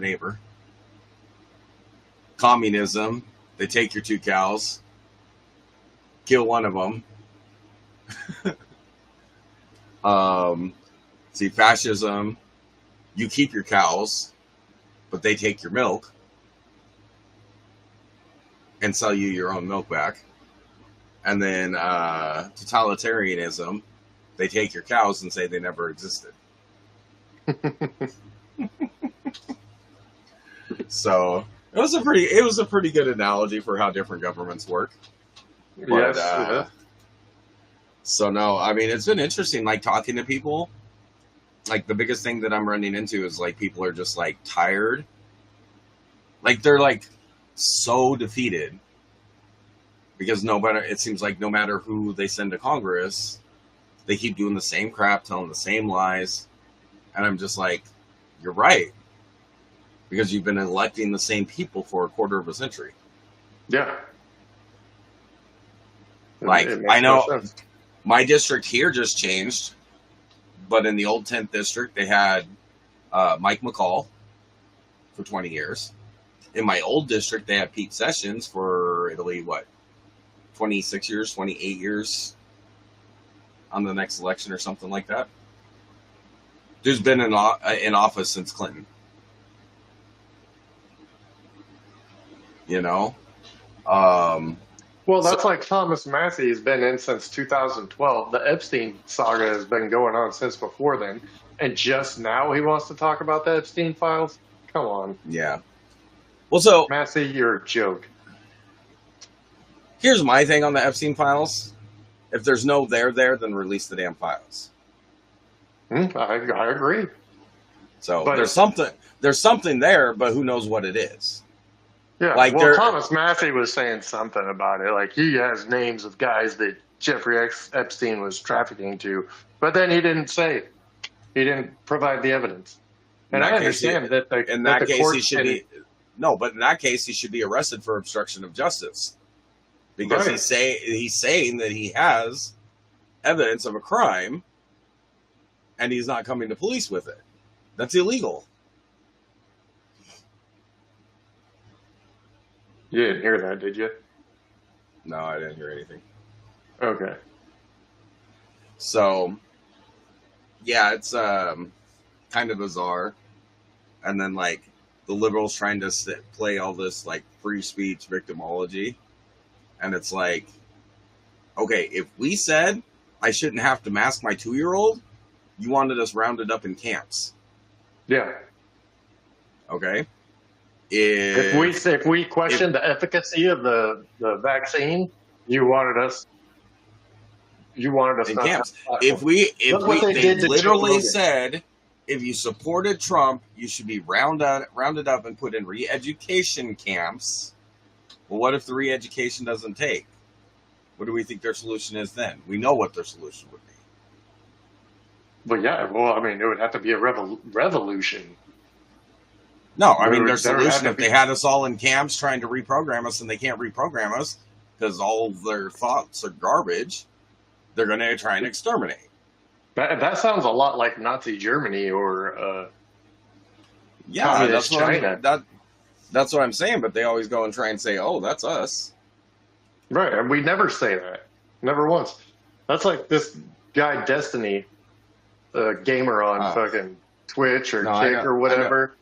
neighbor. Communism, they take your two cows, kill one of them. See, fascism, you keep your cows, but they take your milk and sell you your own milk back. And then totalitarianism, they take your cows and say they never existed. So it was a pretty good analogy for how different governments work. But, Yes. so no, I mean, it's been interesting, like talking to people. Like the biggest thing that I'm running into is like people are just like tired. Like they're like so defeated because it seems like no matter who they send to Congress, they keep doing the same crap, telling the same lies. And I'm just like, you're right. Because you've been electing the same people for a quarter of a century. Yeah. Like, It makes I know no sense. my district here just changed, but in the old 10th district, they had Mike McCall for 20 years. In my old district, they had Pete Sessions for Italy, 26 years, 28 years on the next election or something like that. Dude's been in office since Clinton. You know? Well, that's like Thomas Massey has been in since 2012. The Epstein saga has been going on since before then. And just now he wants to talk about the Epstein files? Come on. Yeah. Well, so Massey, you're a joke. here's my thing on the Epstein files. If there's no there, then release the damn files. I agree. So But- there's something there, but who knows what it is. Yeah, Like well, Thomas Massey was saying something about it. Like, he has names of guys that Jeffrey Epstein was trafficking to, but then he didn't say. He didn't provide the evidence. And I understand that in that case he should be but in that case he should be arrested for obstruction of justice. Because Right. he's saying that he has evidence of a crime and he's not coming to police with it. That's illegal. You didn't hear that, did you? No, I didn't hear anything. Okay. So, yeah, it's kind of bizarre. And then, like, the liberals trying to play all this, like, free speech victimology. And it's like, okay, if we said I shouldn't have to mask my 2-year-old, you wanted us rounded up in camps. Yeah. Okay? If we questioned the efficacy of the vaccine, you wanted us in not camps. to- Look what they did to Joe literally Rogan. said, if you supported Trump, you should be rounded up and put in re-education camps. Well, what if the re-education doesn't take? What do we think their solution is then? We know what their solution would be. But yeah, well, I mean, it would have to be a revolution. No, I mean, their There had solution, to if be- they had us all in camps trying to reprogram us and they can't reprogram us because all of their thoughts are garbage, they're going to try and exterminate. That sounds a lot like Nazi Germany or Yeah, Communist that's what China. that's what I'm saying, but they always go and try and say, oh, that's us. right. And we never say that, never once. That's like this guy Destiny, gamer on fucking Twitch or No, I Kick know- or whatever.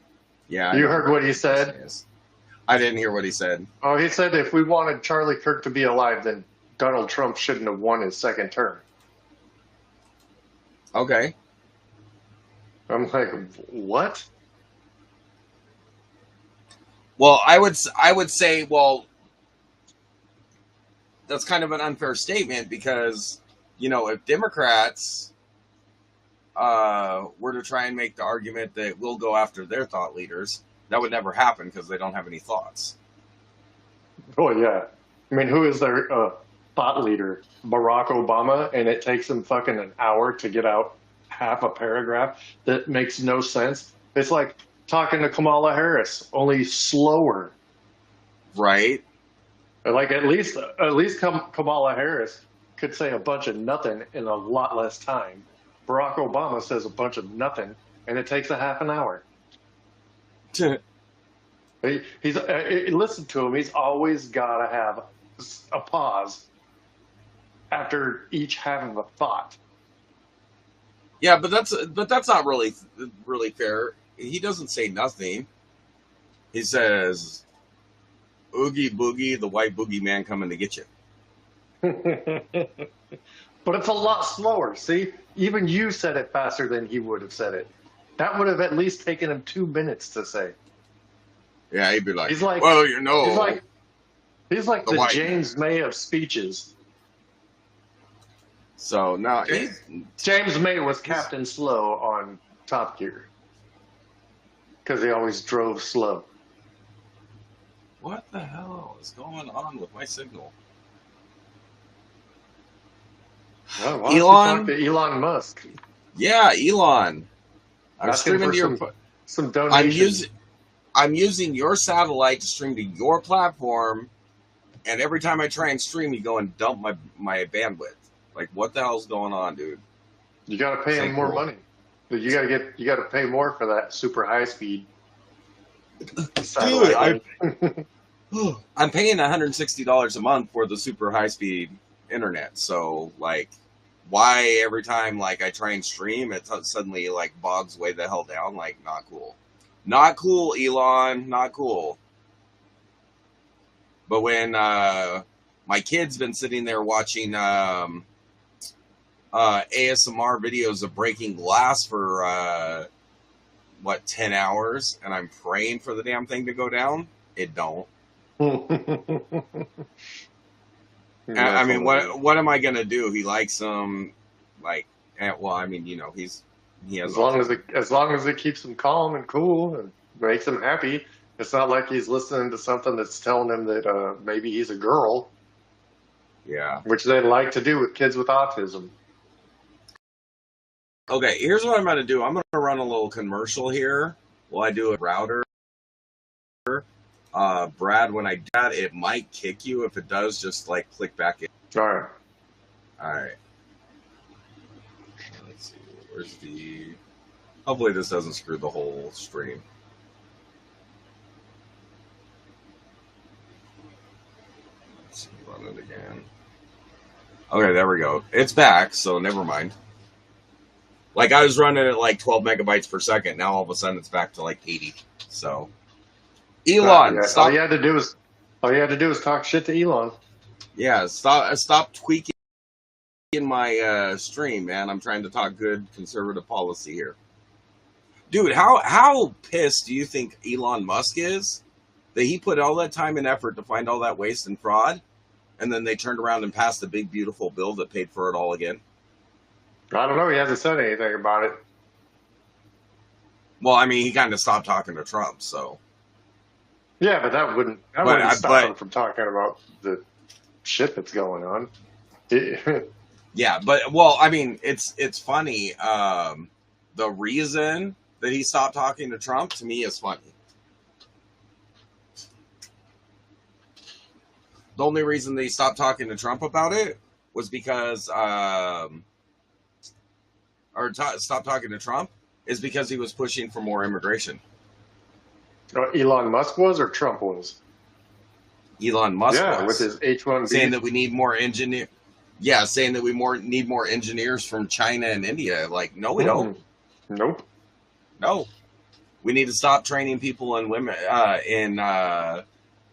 Yeah. You heard what he said? I didn't hear what he said. Oh, he said if we wanted Charlie Kirk to be alive, then Donald Trump shouldn't have won his second term. Okay. I'm like, what? Well, I would say, well, that's kind of an unfair statement because, you know, if Democrats were to try and make the argument that we'll go after their thought leaders, that would never happen because they don't have any thoughts. Oh, yeah. I mean, who is their thought leader? Barack Obama, and it takes him fucking an hour to get out half a paragraph that makes no sense. It's like talking to Kamala Harris, only slower. Right? Like at least Kamala Harris could say a bunch of nothing in a lot less time. Barack Obama says a bunch of nothing, and it takes a half an hour. He's listen to him. He's always got to have a pause after each half of a thought. Yeah, but that's not really fair. He doesn't say nothing. He says, "Oogie boogie, the white boogeyman coming to get you." But it's a lot slower. See, even you said it faster than he would have said it. That would have at least taken him 2 minutes to say. Yeah, he'd be like, He's like, "Well, you know, he's like the white James May of speeches. So now James May was Captain Slow on Top Gear because he always drove slow. What the hell is going on with my signal? Well, why don't you Elon? talk to Elon Musk? Yeah, Elon. I'm Asking streaming for to your. some I'm donations. using your satellite to stream to your platform, and every time I try and stream, you go and dump my bandwidth. Like, what the hell's going on, dude? You got to pay him more money. You got to pay more for that super high speed satellite. Dude, I'm paying $160 a month for the super high speed internet. So, like, why every time like I try and stream, it suddenly like bogs way the hell down? Like, not cool. Not cool, Elon. Not cool. But when my kid's been sitting there watching ASMR videos of breaking glass for 10 hours, and I'm praying for the damn thing to go down, it don't. I mean, what am I gonna do? He likes them, like, well, I mean, you know, he has as long as it keeps him calm and cool and makes him happy. It's not like he's listening to something that's telling him that maybe he's a girl. Yeah. Which they like to do with kids with autism. Okay, here's what I'm going to do. I'm going to run a little commercial here while I do a router. Brad, when I do that, it might kick you. If it does, just like click back in. All right. All right. Let's see. Where's the... Hopefully this doesn't screw the whole stream. Let's see, run it again. Okay, there we go. It's back, so never mind. Like, I was running at like 12 megabytes per second. Now all of a sudden it's back to like 80. So, Elon, stop. All you had to do is talk shit to Elon. Yeah, stop tweaking my stream, man. I'm trying to talk good conservative policy here. Dude, how pissed do you think Elon Musk is that he put all that time and effort to find all that waste and fraud, and then they turned around and passed a big, beautiful bill that paid for it all again? I don't know. He hasn't said anything about it. Well, I mean, he kind of stopped talking to Trump, so. Yeah, but that wouldn't stop him from talking about the shit that's going on. Yeah, but, well, I mean, it's funny. The reason that he stopped talking to Trump, to me, is funny. The only reason they stopped talking to Trump about it was because, stopped talking to Trump is because he was pushing for more immigration. Elon Musk was, or Trump was? Elon Musk was. With his H-1B. Saying that we need more engineers. Yeah, saying that we need more engineers from China and India. Like, no, we don't. Nope. No. We need to stop training people in women in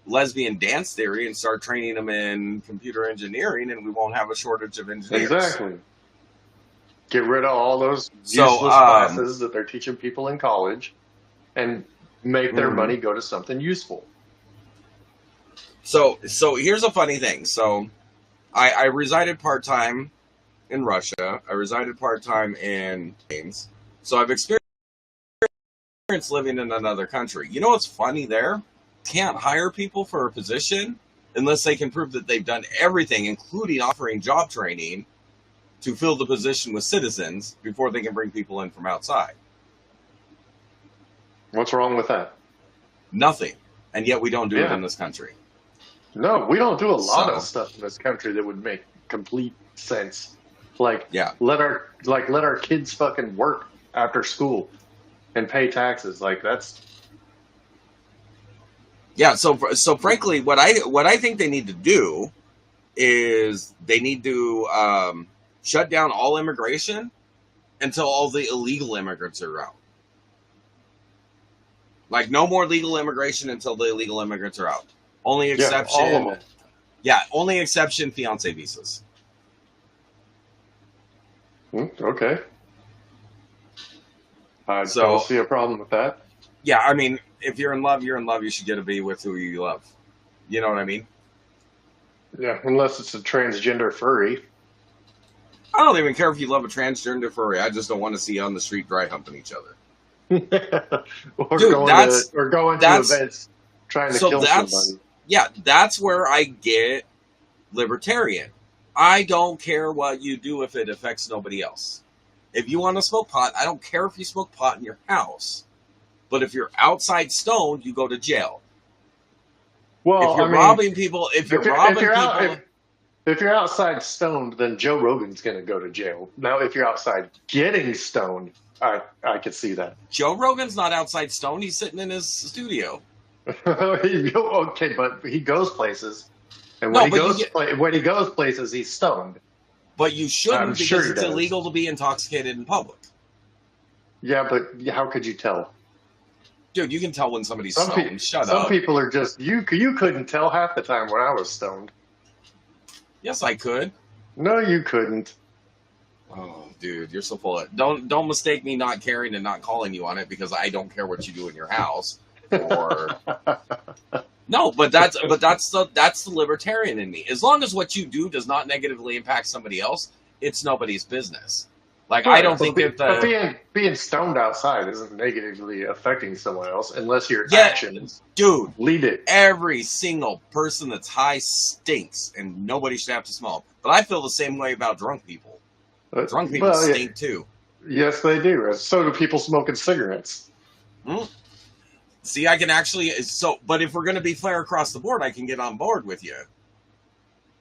lesbian dance theory and start training them in computer engineering, and we won't have a shortage of engineers. Exactly. Get rid of all those useless classes that they're teaching people in college and make their money go to something useful. So here's a funny thing. So I resided part-time in Russia. I resided part-time in James. So I've experienced living in another country. You know what's funny there? Can't hire people for a position unless they can prove that they've done everything, including offering job training, to fill the position with citizens before they can bring people in from outside. What's wrong with that? Nothing. And yet we don't do it in this country. No, we don't do a lot of stuff in this country that would make complete sense. Like, let our kids fucking work after school and pay taxes. Like, that's Yeah. So frankly, what I think they need to do is they need to shut down all immigration until all the illegal immigrants are out. Like no more legal immigration until the illegal immigrants are out. Only exception, all of them. yeah, only exception fiance visas. Okay. I So- don't see a problem with that. Yeah, I mean, if you're in love, you're in love. You should get to be with who you love. You know what I mean? Yeah, unless it's a transgender furry. I don't even care if you love a transgender furry. I just don't want to see you on the street dry humping each other. or Dude, going to that's- events trying to so kill that's- somebody. Yeah, that's where I get libertarian. I don't care what you do if it affects nobody else. If you want to smoke pot, I don't care if you smoke pot in your house. But if you're outside stoned, you go to jail. Well, If you're I mean, robbing people, if you're robbing people, if you're outside stoned, then Joe Rogan's going to go to jail. Now, if you're outside getting stoned, I could see that. Joe Rogan's not outside stoned. He's sitting in his studio. Okay, but he goes places, and No, when, but when he goes places, he's stoned. But you shouldn't I'm because sure he it's does. illegal to be intoxicated in public. Yeah, but how could you tell? Dude, you can tell when somebody's Some, stoned. pe- Shut some up. people are just you. You couldn't tell half the time when I was stoned. Yes, I could. No, you couldn't. Oh, dude, you're so full of it. Don't mistake me not caring and not calling you on it because I don't care what you do in your house. Or no, but that's the libertarian in me. As long as what you do does not negatively impact somebody else, it's nobody's business. Like I don't think that but being stoned outside isn't negatively affecting someone else unless your Yeah. actions dude, lead it. every single person that's high stinks, and nobody should have to smell. But I feel the same way about drunk people. Drunk people Well, yeah. stink too. Yes, they do. So do people smoking cigarettes. See, I can actually but if we're going to be fair across the board, I can get on board with you.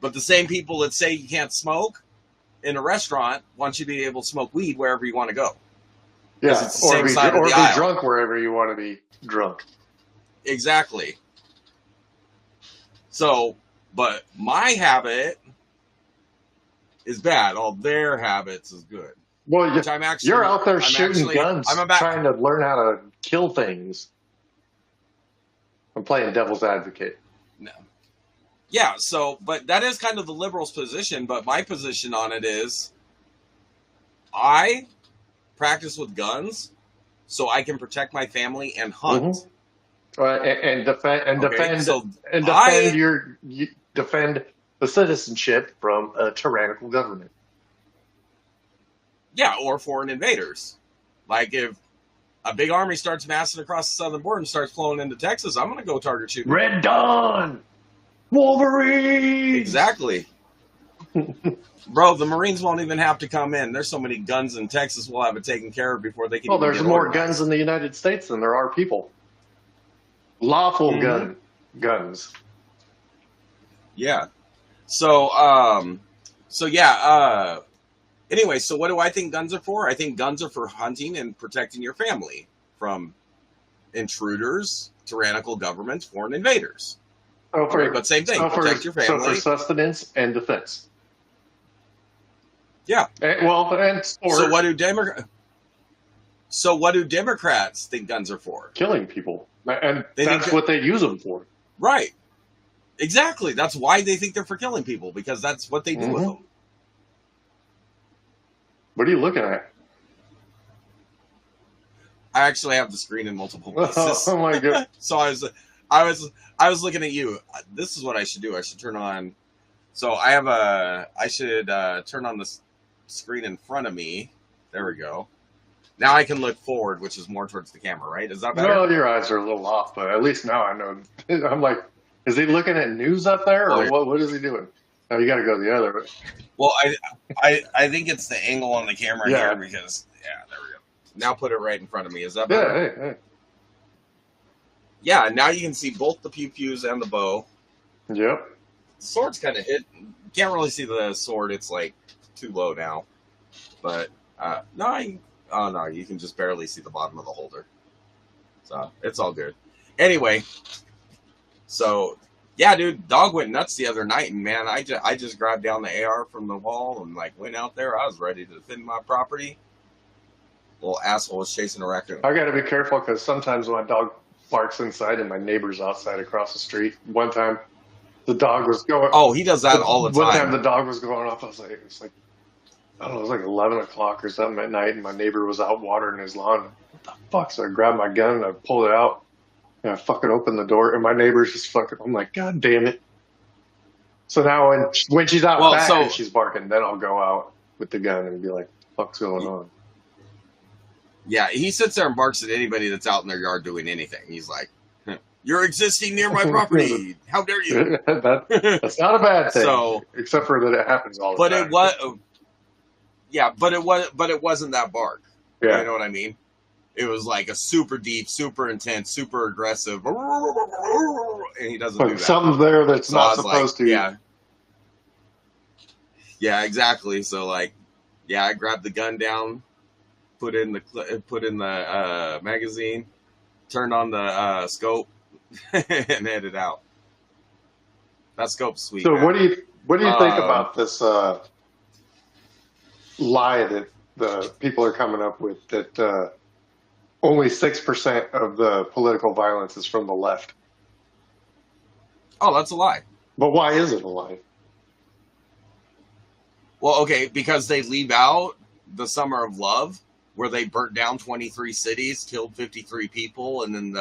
But the same people that say you can't smoke in a restaurant want you to be able to smoke weed wherever you want to go. Yeah, it's the same side of or the be aisle. drunk wherever you want to be drunk. Exactly. So, but my habit is bad. All their habits is good. Well, Which I'm actually you're out there I'm shooting actually- guns, I'm about trying to learn how to kill things. I'm playing devil's advocate. no. Yeah, so but that is kind of the liberals' position, but my position on it is I practice with guns so I can protect my family and hunt. And defend Okay, so defend the citizenship from a tyrannical government. yeah, or foreign invaders. Like if a big army starts massing across the southern border and starts flowing into Texas, I'm going to go target shooting. Red Dawn, Wolverine. Exactly. Bro, the Marines won't even have to come in. There's so many guns in Texas, we'll have it taken care of before they can. Well, even there's get more organized. guns in the United States than there are people. Lawful Mhm. guns. Yeah. So, anyway, so what do I think guns are for? I think guns are for hunting and protecting your family from intruders, tyrannical governments, foreign invaders. Oh, Okay, but same thing. Protect your So family. for sustenance and defense. Yeah. And sport. So what do Democrats think guns are for? Killing people. And They think that's that- what they use them for. Right. Exactly. That's why they think they're for killing people, because that's what they do with Mhm. them. What are you looking at? I actually have the screen in multiple places. Oh my god. So I was looking at you. This is what I should do. I should turn on. So I should turn on the screen in front of me. There we go. Now I can look forward, which is more towards the camera, right? Is that better? Well, your eyes are a little off, but at least now I know. I'm like, is he looking at news up there, or what? What is he doing? Oh, you got to go the other way. Well, I think it's the angle on the camera Yeah. here because there we go. Now put it right in front of me. Is that Yeah, better? hey. Yeah. Now you can see both the pew-pews and the bow. Yep. The sword's kind of hit. Can't really see the sword. It's like too low now. But no, you can just barely see the bottom of the holder. So it's all good. Anyway, So, yeah, dude, dog went nuts the other night, and man, I just grabbed down the AR from the wall and like went out there. I was ready to defend my property. Little asshole was chasing a raccoon. I got to be careful because sometimes my dog barks inside and my neighbor's outside across the street. One time, the dog was going. Oh, he does that all the time. One time, the dog was going off. I was like, I don't know, it was like 11 o'clock or something at night, and my neighbor was out watering his lawn. What the fuck? So I grabbed my gun and I pulled it out, and I fucking opened the door, and my neighbor's just fucking. I'm like, God damn it! So now when she's out back and she's barking, then I'll go out with the gun and be like, "What's going on?" Yeah, he sits there and barks at anybody that's out in their yard doing anything. He's like, "You're existing near my property. How dare you?" That's not a bad thing. So, except for that it happens all the but time. it was, yeah, but it wasn't that bark. Yeah. You know what I mean? It was like a super deep, super intense, super aggressive, and he doesn't do that. Something's there that's So not supposed to. Yeah. Yeah, exactly. So like, yeah, I grabbed the gun down, put in the magazine, turned on the scope, and headed out. That scope's sweet. So man. what do you think about this lie that the people are coming up with that only 6% of the political violence is from the left? Oh, that's a lie. But why is it a lie? Well, okay, because they leave out the Summer of Love, where they burnt down 23 cities, killed 53 people, and then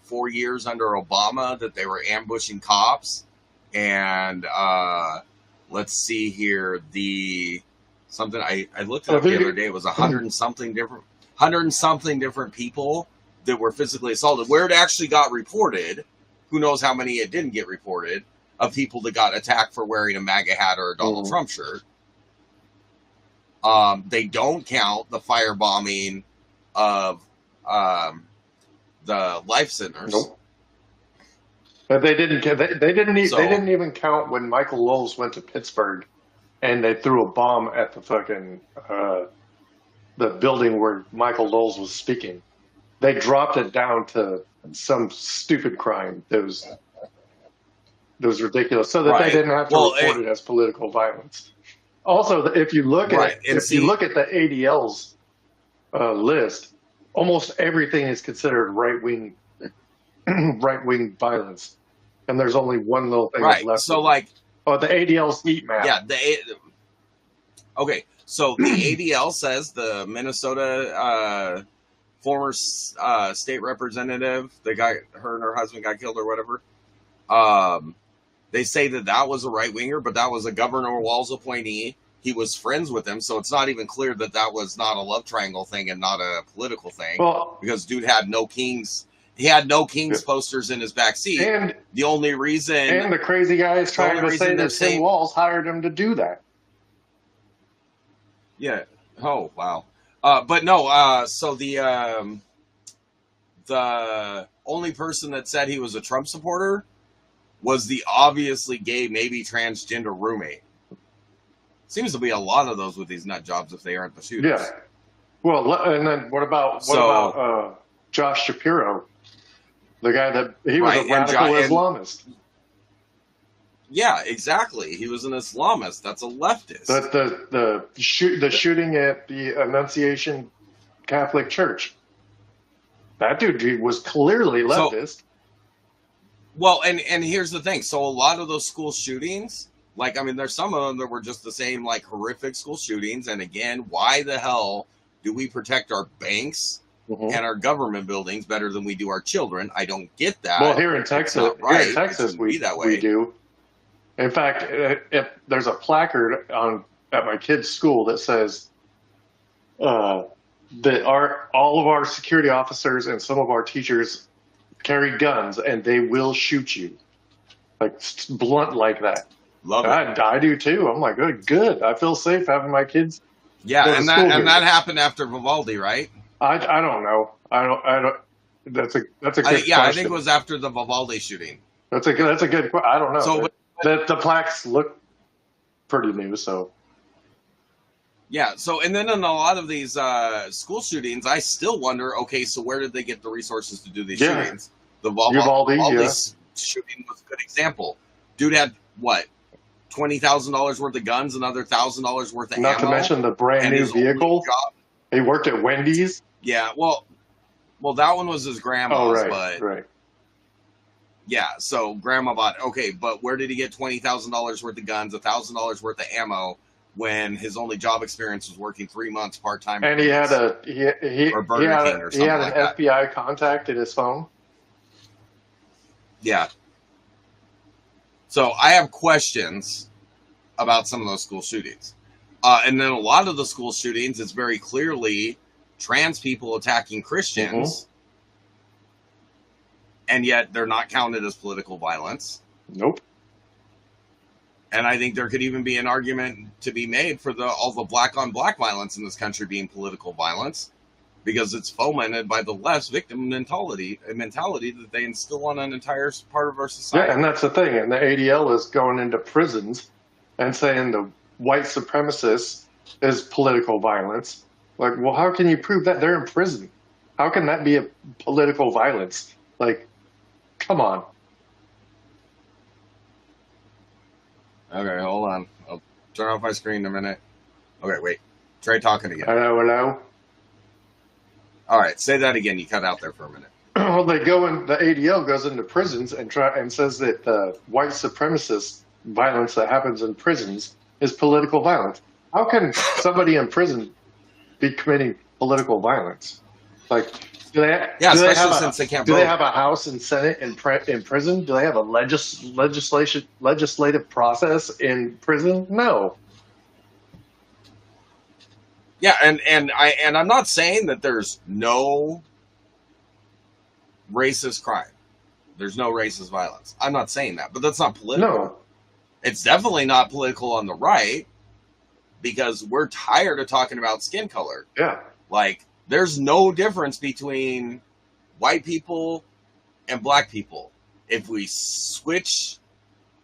4 years under Obama that they were ambushing cops. And let's see here, something I looked it up the other day. It was 100 and something different people that were physically assaulted. Where it actually got reported, who knows how many it didn't get reported, of people that got attacked for wearing a MAGA hat or a Donald Trump shirt. They don't count the firebombing of the life centers. Nope. But they didn't. They didn't even count when Michael Lowell went to Pittsburgh, and they threw a bomb at the fucking the building where Michael Lowell was speaking. They dropped it down to some stupid crime that was ridiculous, so that they didn't have to report it as political violence. Also, if you look at you look at the ADL's list, almost everything is considered right wing violence, and there's only one little thing left. So, like, the ADL's heat map. Yeah, okay. So the ADL says the Minnesota former state representative, her and her husband got killed or whatever. They say that was a right winger, but that was a Governor Walz appointee. He was friends with him, so it's not even clear that was not a love triangle thing and not a political thing. Well, because dude had no Kings. He had no Kings posters in his back seat. And the only reason, and the crazy guy is trying to say that Tim Walz hired him to do that. Yeah. Oh wow. But no. So the only person that said he was a Trump supporter was the obviously gay, maybe transgender roommate. Seems to be a lot of those with these nut jobs if they aren't the shooters. Yeah. Well, and then what about Josh Shapiro, the guy that he was a radical Islamist? Yeah, exactly. He was an Islamist. That's a leftist. The shooting at the Annunciation Catholic Church. That dude was clearly leftist. Well, and here's the thing. So a lot of those school shootings, like, I mean, there's some of them that were just the same, like, horrific school shootings. And again, why the hell do we protect our banks and our government buildings better than we do our children? I don't get that. Well, here in Texas, we do. In fact, if there's a placard at my kid's school that says that all of our security officers and some of our teachers carry guns and they will shoot you, like blunt like that. Love it. I do too. I'm like, good. I feel safe having my kids. Yeah, and that happened after Vivaldi, right? I don't know. I don't. That's a good question. I think it was after the Vivaldi shooting. That's a good. I don't know. So the plaques look pretty new. So yeah. So and then in a lot of these school shootings, I still wonder. Okay, so where did they get the resources to do these shootings? The Uvalde, yeah. Uvalde shooting was a good example. Dude had what, $20,000 worth of guns, another $1,000 worth of Not ammo, to mention the brand and new his only vehicle. job. He worked at Wendy's. Yeah, well, that one was his grandma's, Oh, right, but right. yeah, so grandma bought. Okay, but where did he get $20,000 worth of guns, $1,000 worth of ammo, when his only job experience was working 3 months part time? And he had or Burger King or he something had like an that. FBI contact in his phone. Yeah. So I have questions about some of those school shootings, and then a lot of the school shootings, it's very clearly trans people attacking Christians, and yet they're not counted as political violence. Nope. And I think there could even be an argument to be made for all the black on black violence in this country being political violence, because it's fomented by the left's victim mentality that they instill on an entire part of our society. Yeah, and that's the thing. And the ADL is going into prisons and saying the white supremacist is political violence. Like, well, how can you prove that? They're in prison. How can that be a political violence? Like, come on. Okay, hold on. I'll turn off my screen in a minute. Okay, wait. Try talking again. Hello. All right, say that again. You cut out there for a minute. Well, the ADL goes into prisons and says that white supremacist violence that happens in prisons is political violence. How can somebody in prison be committing political violence? Like, do they have a House and Senate in prison? Do they have a legislative process in prison? No. Yeah, and I'm not saying that there's no racist crime. There's no racist violence. I'm not saying that, but that's not political. No. It's definitely not political on the right, because we're tired of talking about skin color. Yeah. Like, there's no difference between white people and black people. If we switch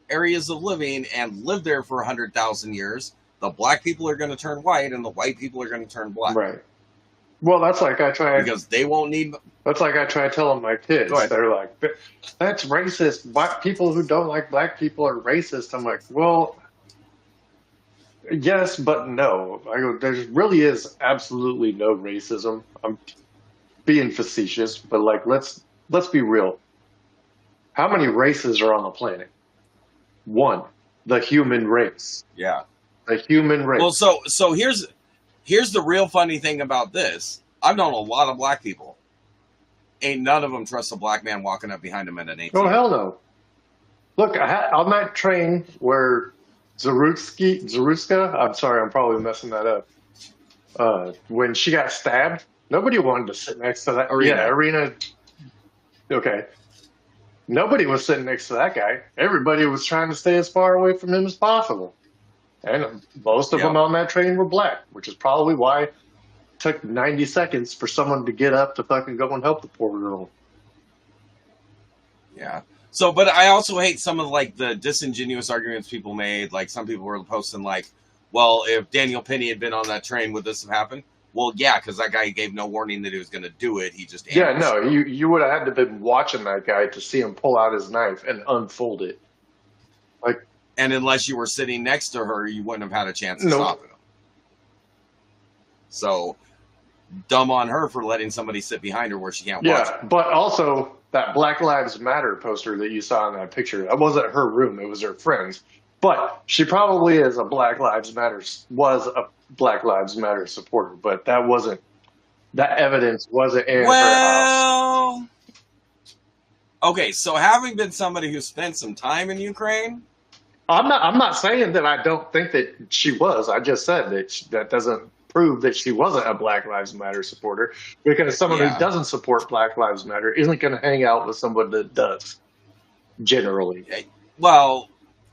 areas of living and live there for 100,000 years, the black people are going to turn white and the white people are going to turn black. Right. Well, that's like because they won't need. That's like I try telling my kids. They're like, "That's racist. Black people who don't like black people are racist." I'm like, well, yes, but no. I go, there really is absolutely no racism. I'm being facetious, but like, let's be real. How many races are on the planet? One, the human race. Yeah. The human race. Well, so here's the real funny thing about this. I've known a lot of black people. Ain't none of them trust a black man walking up behind them at an ATM. Oh, hell no. Look, on that train where Zaruska, I'm sorry, I'm probably messing that up. When she got stabbed, nobody wanted to sit next to that. Arena. Okay. Nobody was sitting next to that guy. Everybody was trying to stay as far away from him as possible. And most of them on that train were black, which is probably why it took 90 seconds for someone to get up to fucking go and help the poor girl. Yeah. So, but I also hate some of like the disingenuous arguments people made. Like some people were posting like, well, if Daniel Penny had been on that train, would this have happened? Well, yeah, because that guy gave no warning that he was going to do it. He just you would have had to have been watching that guy to see him pull out his knife and unfold it. Like, and unless you were sitting next to her, you wouldn't have had a chance to stop him. So, dumb on her for letting somebody sit behind her where she can't watch. Yeah, but also that Black Lives Matter poster that you saw in that picture, that wasn't her room, it was her friend's. But she probably was a Black Lives Matter supporter, but that evidence wasn't in her house. Okay, so having been somebody who spent some time in Ukraine, I'm not saying that I don't think that she was. I just said that doesn't prove that she wasn't a Black Lives Matter supporter, because someone who doesn't support Black Lives Matter isn't going to hang out with someone that does, generally. Well,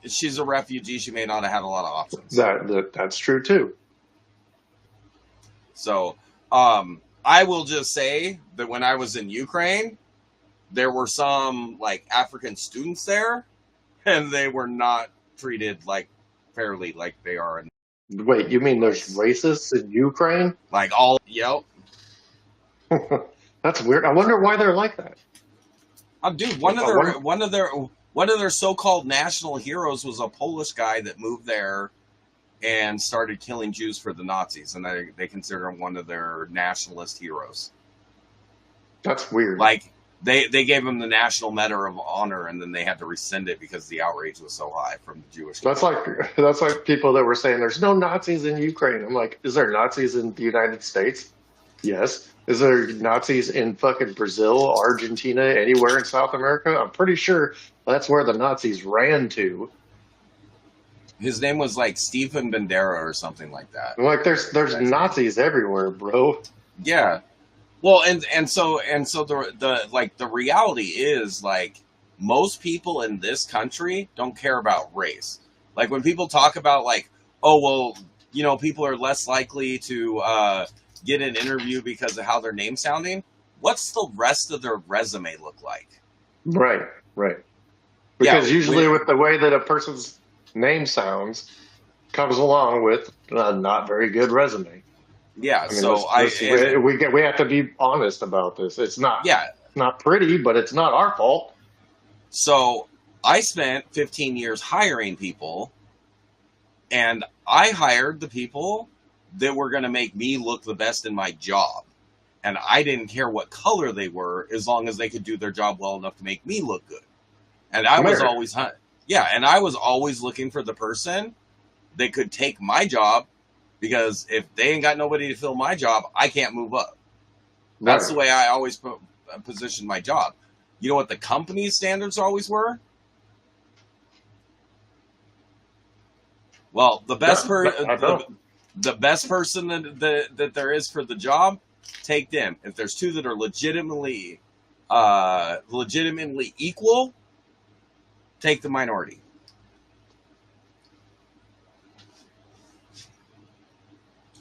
she's a refugee. She may not have had a lot of options. That's true, too. So I will just say that when I was in Ukraine, there were some like African students there, and they were not treated like fairly like they are in. Wait, you mean there's racists in Ukraine? Like all, yep. That's weird. I wonder why they're like that. Dude, One, one of their so-called national heroes was a Polish guy that moved there and started killing Jews for the Nazis, and they consider him one of their nationalist heroes. that's weird. Like they gave him the National Medal of Honor, and then they had to rescind it because the outrage was so high from the Jewish That's community. like people that were saying there's no Nazis in Ukraine. I'm like, is there Nazis in the United States? Yes. Is there Nazis in fucking Brazil, Argentina, anywhere in South America? I'm pretty sure that's where the Nazis ran to. His name was like Stephen Bandera or something like that. I'm like, there's Guy's name. Nazis everywhere, bro. Yeah. Well, and so the like the reality is like most people in this country don't care about race. Like when people talk about like, oh well, people are less likely to get an interview because of how their name's sounding. What's the rest of their resume look like? Right, right. Yeah, Because usually with the way that a person's name sounds comes along with a not very good resume. yeah. I mean, So we have to be honest about this. It's yeah. not pretty, but it's not our fault. So I spent 15 years hiring people, and I hired the people that were going to make me look the best in my job. And I didn't care what color they were as long as they could do their job well enough to make me look good. And I was America. always, and I was always looking for the person that could take my job, because if they ain't got nobody to fill my job, I can't move up. That's Right. the way I always positioned my job. You know what the company's standards always were? Well, the best I don't. the best person that there is for the job, take them. If there's two that are legitimately equal, take the minority.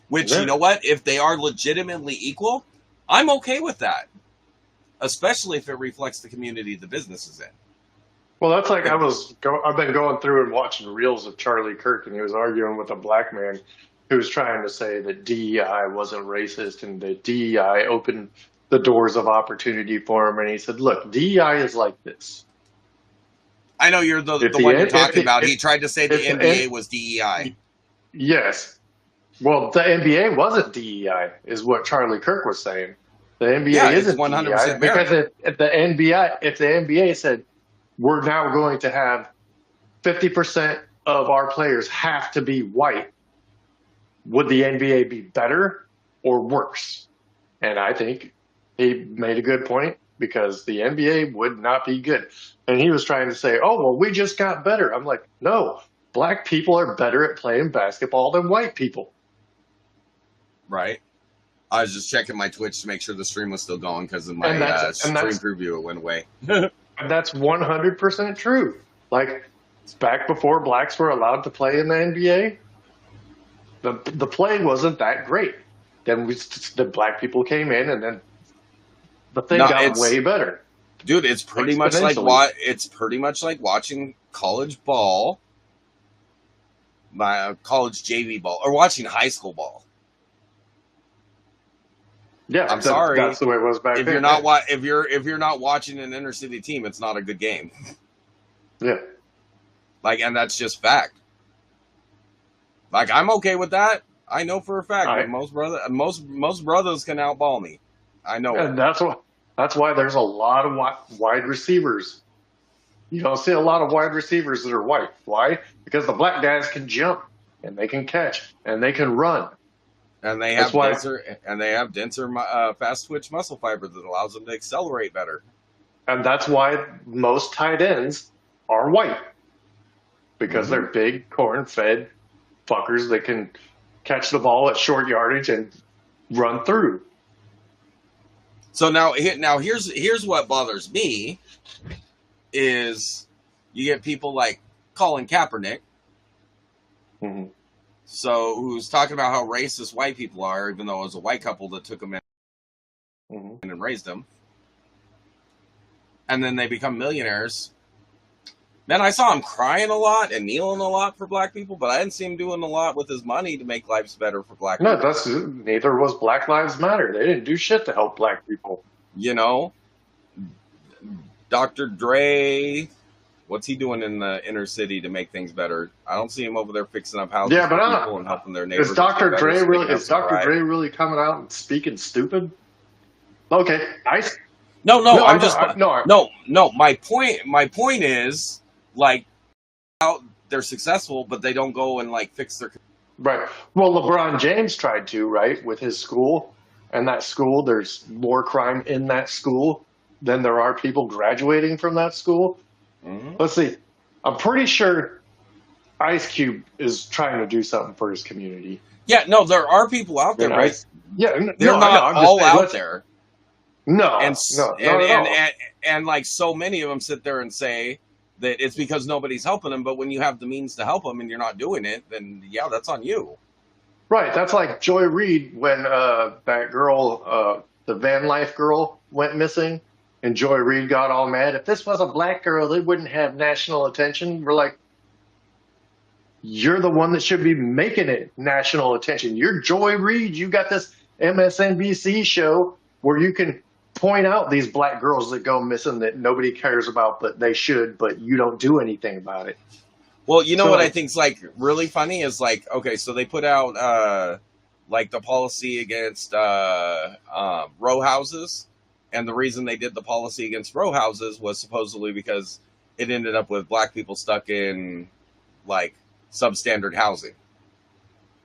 Which, Yeah. you know what? If they are legitimately equal, I'm okay with that. Especially if it reflects the community the business is in. Well, that's like I've been going through and watching reels of Charlie Kirk, and he was arguing with a black man who was trying to say that DEI wasn't racist and that DEI opened the doors of opportunity for him. And he said, "Look, DEI is like this. I know you're the If the the one you're if talking the, about. if, He tried to say the if the NBA was DEI. yes, well, the NBA wasn't DEI, is what Charlie Kirk was saying. The Yeah, NBA it's isn't 100% DEI because merit. if the NBA said we're now going to have 50% of our players have to be white, would the NBA be better or worse? And I think he made a good point because the NBA would not be good. And he was trying to say, oh, well, we just got better. I'm like, no, black people are better at playing basketball than white people. Right. I was just checking my Twitch to make sure the stream was still going because in my And stream preview it went away. and that's 100% true. Like back before blacks were allowed to play in the NBA, the play wasn't that great. Then the black people came in, and then the thing No, got way better. dude, it's pretty much like watching college ball, my college JV ball, or watching high school ball. Yeah, I'm sorry. That's the way it was back If then. you're not watching an inner city team, it's not a good game. Yeah. Like, and that's just fact. Like, I'm okay with that. I know for a fact that most brothers can outball me. I know it. And that's why there's a lot of wide receivers. You don't see a lot of wide receivers that are white. Why? Because the black guys can jump and they can catch and they can run. And they have denser fast twitch muscle fiber that allows them to accelerate better. And that's why most tight ends are white. Because they're big, corn-fed fuckers that can catch the ball at short yardage and run through. So now here's what bothers me is you get people like Colin Kaepernick, Mm-hmm. so who's talking about how racist white people are, even though it was a white couple that took him in and raised him, and then they become millionaires. Man, I saw him crying a lot and kneeling a lot for black people, but I didn't see him doing a lot with his money to make lives better for black people. No, neither was Black Lives Matter. They didn't do shit to help black people. You know, Dr. Dre, what's he doing in the inner city to make things better? I don't see him over there fixing up houses Yeah, for but people and helping their neighbors is get Dr. better Dre so they can really have is some Dr. pride. Dre really coming out and speaking stupid? Okay, No, no, I'm I know, just no, no. My point is like out they're successful, but they don't go and like fix their. right. Well, LeBron James tried to, right, with his school, and that school, there's more crime in that school than there are people graduating from that school. Mhm. Let's see. I'm pretty sure Ice Cube is trying to do something for his community. Yeah, no, there are people out there, And but Ice, yeah, they're no, I know. not I'm just all saying, out let's, there. And no, s- no, not at all. and like so many of them sit there and say that it's because nobody's helping them. But when you have the means to help them and you're not doing it, then yeah, that's on you. Right. That's like Joy Reid when that girl, the Van Life girl, went missing, and Joy Reid got all mad. If this was a black girl, it wouldn't have national attention. We're like, you're the one that should be making it national attention. You're Joy Reid. You got this MSNBC show where you can point out these black girls that go missing that nobody cares about, but they should, but you don't do anything about it. Well, you know So what I like, think's like really funny is like okay, so they put out like the policy against row houses, and the reason they did the policy against row houses was supposedly because it ended up with black people stuck in like substandard housing.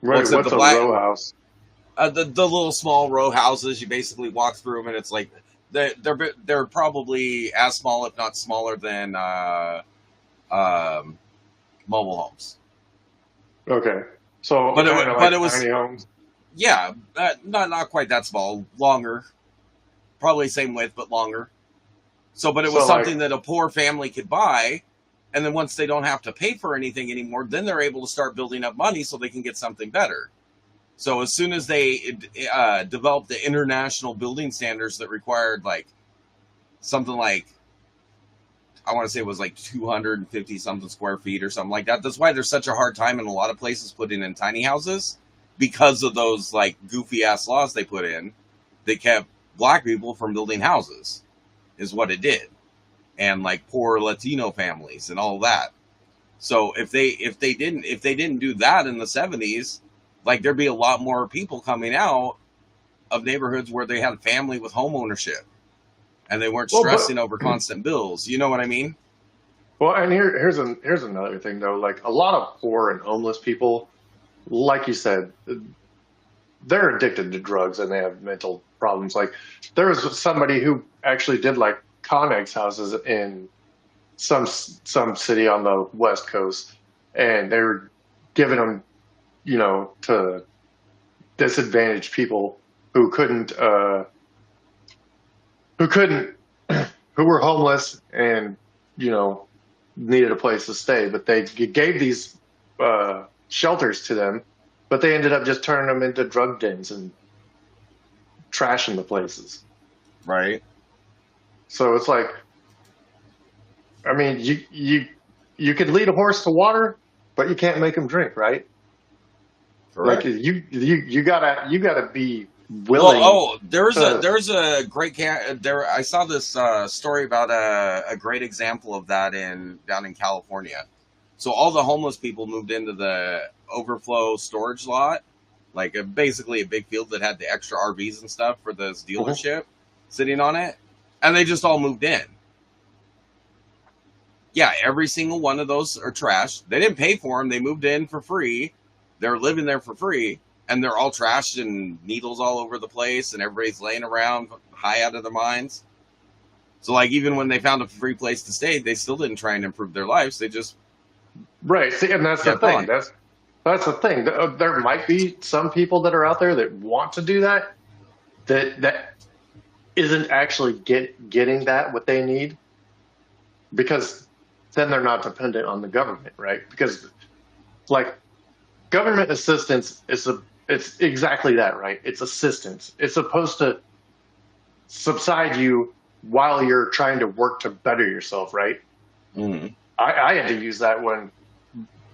Well, right, except the what's a black row house? the little small row houses, you basically walk through them, and it's like they're probably as small, if not smaller, than um, mobile homes. Okay. So But kind of but like it was tiny homes. yeah, not quite that small, longer, probably same width but longer. So, but it was So like, something that a poor family could buy, and then once they don't have to pay for anything anymore, then they're able to start building up money so they can get something better. So as soon as they developed the international building standards that required like something like I want to say it was like 250 something square feet or something like that. That's why there's such a hard time in a lot of places putting in tiny houses because of those like goofy ass laws they put in that kept black people from building houses is what it did. And like poor Latino families and all that. So if they didn't do that in the 70s, like there'd be a lot more people coming out of neighborhoods where they had family with home ownership and they weren't well, stressing over constant bills. You know what I mean? well, and here's another thing though. Like a lot of poor and homeless people, like you said, they're addicted to drugs and they have mental problems. Like there was somebody who actually did like Connex houses in some city on the West Coast, and they were giving them, to disadvantaged people who couldn't, who couldn't, who were homeless and you know needed a place to stay. But they gave these shelters to them, but they ended up just turning them into drug dens and trashing the places. Right. So it's like, I mean, you could lead a horse to water, but you can't make him drink, right? Like Correct. you gotta be Well, willing to. there's a great there. I saw this story about a great example of that in down in California. So all the homeless people moved into the overflow storage lot, like basically a big field that had the extra RVs and stuff for this Mhm. dealership sitting on it, and they just all moved in. Yeah, every single one of those are trashed. They didn't pay for them; they moved in for free. They're living there for free, and they're all trashed and needles all over the place, and everybody's laying around high out of their minds. So, like, even when they found a free place to stay, they still didn't try and improve their lives. They just Right. See, and that's the kept thing. on. That's the thing. There might be some people that are out there that want to do that, that isn't actually getting that what they need, because then they're not dependent on the government, right? Because like government assistance it's exactly that, right? It's assistance. It's supposed to subside you while you're trying to work to better yourself, right? Mm-hmm. I had to use that when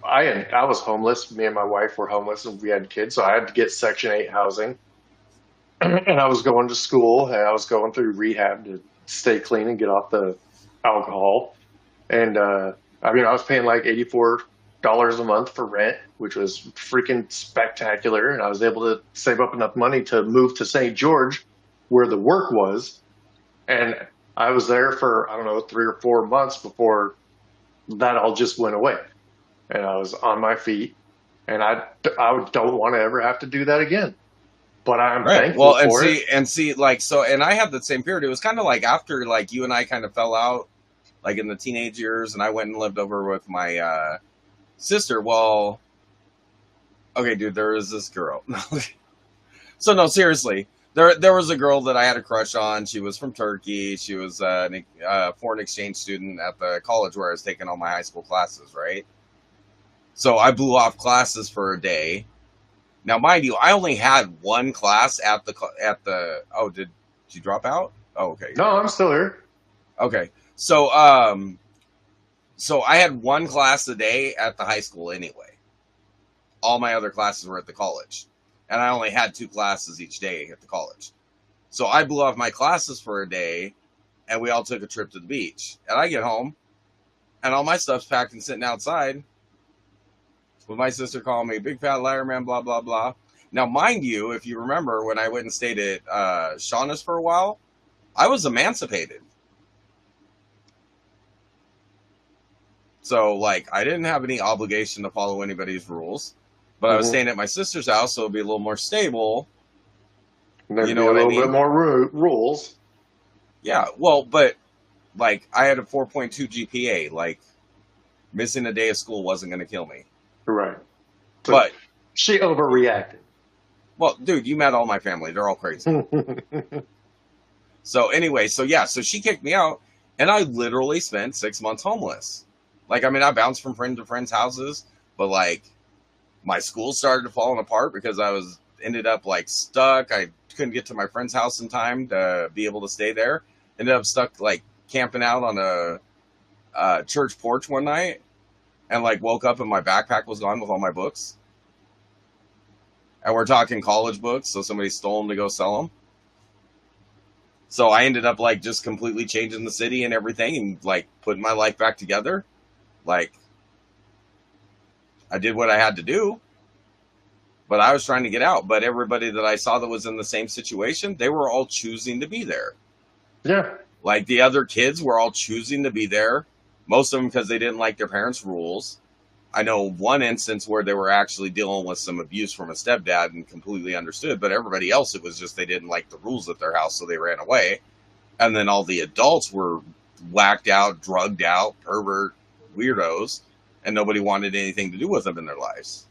I was homeless. Me and my wife were homeless, and we had kids, so I had to get Section 8 housing. And I was going to school, and I was going through rehab to stay clean and get off the alcohol. And I mean, I was paying like $84 a month for rent, which was freaking spectacular. And I was able to save up enough money to move to St. George, where the work was. And I was there for, I don't know, 3 or 4 months before that all just went away. And I was on my feet. And I don't want to ever have to do that again. But I'm Right. thankful Well, and for it. see, like, so, and I had the same period. It was kind of like after, like, you and I kind of fell out, like, in the teenage years, and I went and lived over with my sister. Well, okay, dude, there was this girl. So, no, seriously. There was a girl that I had a crush on. She was from Turkey. She was a foreign exchange student at the college where I was taking all my high school classes, right? So I blew off classes for a day. Now, mind you, I only had one class at the. Oh, did you drop out? Oh, okay. No, I'm still here. Okay. So, so I had one class a day at the high school anyway. All my other classes were at the college, and I only had 2 classes each day at the college. So I blew off my classes for a day, and we all took a trip to the beach. And I get home, and all my stuff's packed and sitting outside, with my sister calling me big fat liar man, blah blah blah. Now, mind you, if you remember when I went and stayed at Shauna's for a while, I was emancipated. So, like, I didn't have any obligation to follow anybody's rules, but I was staying at my sister's house, so it'd be a little more stable. There'd You be know a what I little mean? bit more rules. Yeah, well, but, like, I had a 4.2 GPA. Like, missing a day of school wasn't going to kill me. Right. So But, she overreacted. well, dude, you met all my family. They're all crazy. So, anyway, so yeah, so she kicked me out, and I literally spent 6 months homeless. Like, I mean, I bounced from friend to friend's houses, but, like, my school started falling apart because ended up, like, stuck. I couldn't get to my friend's house in time to be able to stay there. Ended up stuck, like, camping out on a church porch one night, and, like, woke up and my backpack was gone with all my books. And we're talking college books, so somebody stole them to go sell them. So I ended up, like, just completely changing the city and everything and, like, putting my life back together. Like, I did what I had to do, but I was trying to get out. But everybody that I saw that was in the same situation, they were all choosing to be there. Yeah. Like, the other kids were all choosing to be there. Most of them because they didn't like their parents' rules. I know one instance where they were actually dealing with some abuse from a stepdad and completely understood. But everybody else, it was just they didn't like the rules at their house, so they ran away. And then all the adults were whacked out, drugged out, pervert, weirdos, and nobody wanted anything to do with them in their lives.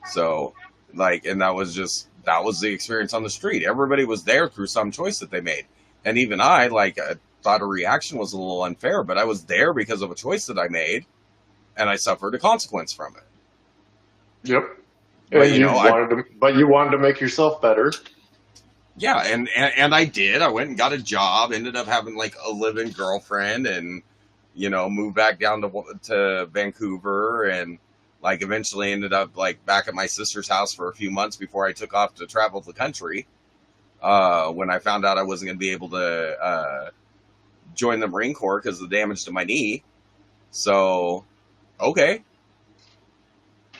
So, like, and that was the experience on the street. Everybody was there through some choice that they made. And even I thought a reaction was a little unfair, but I was there because of a choice that I made, and I suffered a consequence from it. Yep. But, But you wanted to make yourself better. Yeah, and I did. I went and got a job, ended up having, like, a live-in girlfriend, and, you know, moved back down to Vancouver, and, like, eventually ended up, like, back at my sister's house for a few months before I took off to travel the country. When I found out I wasn't going to be able to join the Marine Corps because of the damage to my knee. So, okay.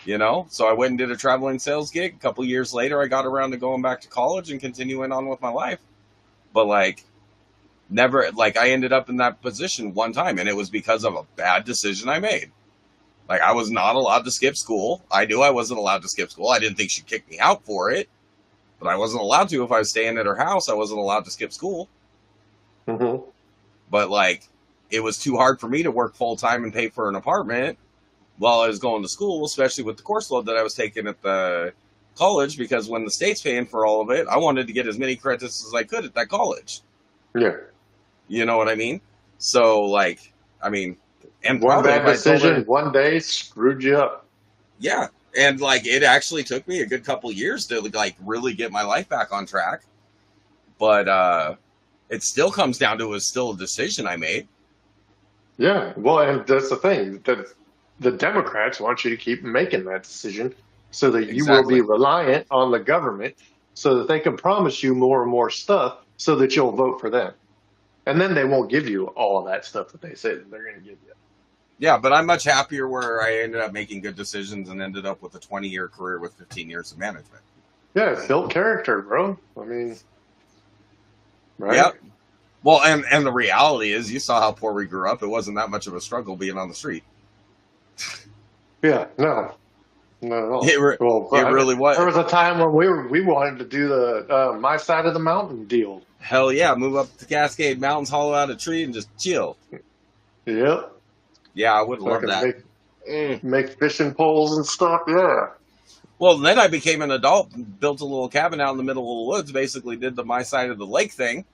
You know, so I went and did a traveling sales gig. A couple years later, I got around to going back to college and continuing on with my life. But, like, never, like, I ended up in that position one time, and it was because of a bad decision I made. Like, I was not allowed to skip school. I knew I wasn't allowed to skip school. I didn't think she'd kick me out for it, but I wasn't allowed to. If I was staying at her house, I wasn't allowed to skip school. Mm-hmm. But, like, it was too hard for me to work full-time and pay for an apartment while I was going to school, especially with the course load that I was taking at the college, because when the state's paying for all of it, I wanted to get as many credits as I could at that college. Yeah. You know what I mean? So, like, I mean, and One probably bad if I told decision her, one day screwed you up. yeah, and, like, it actually took me a good couple years to, like, really get my life back on track. But it still comes down to it was still a decision I made. Yeah. Well, and that's the thing. The Democrats want you to keep making that decision so that you will be Exactly. reliant on the government so that they can promise you more and more stuff so that you'll vote for them. and then they won't give you all of that stuff that they say that they're going to give you. Yeah, but I'm much happier where I ended up making good decisions and ended up with a 20-year career with 15 years of management. Yeah, built character, bro. I mean, right? Yep. Well, and the reality is, you saw how poor we grew up. It wasn't that much of a struggle being on the street. Yeah, no, not at all. It really was. There was a time when we wanted to do the my side of the mountain deal. Hell yeah, move up to Cascade Mountains, hollow out a tree, and just chill. Yep. Yeah, I would love that. Make fishing poles and stuff. Yeah. Well, then I became an adult and built a little cabin out in the middle of the woods. Basically, did the my side of the lake thing.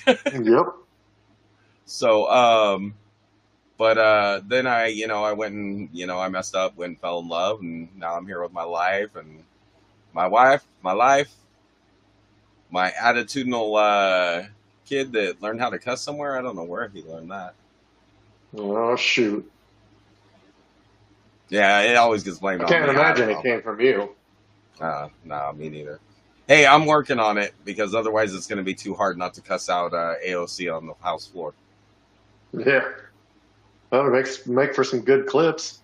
Yep. So, but then I went and I messed up, went and fell in love, and now I'm here with my life and my wife, my life, my attitudinal kid that learned how to cuss somewhere. I don't know where he learned that. Oh shoot! Yeah, it always gets blamed I on can't me. imagine it came from you. No, me neither. Hey, I'm working on it because otherwise it's going to be too hard not to cuss out AOC on the house floor. Yeah. Well, it make for some good clips.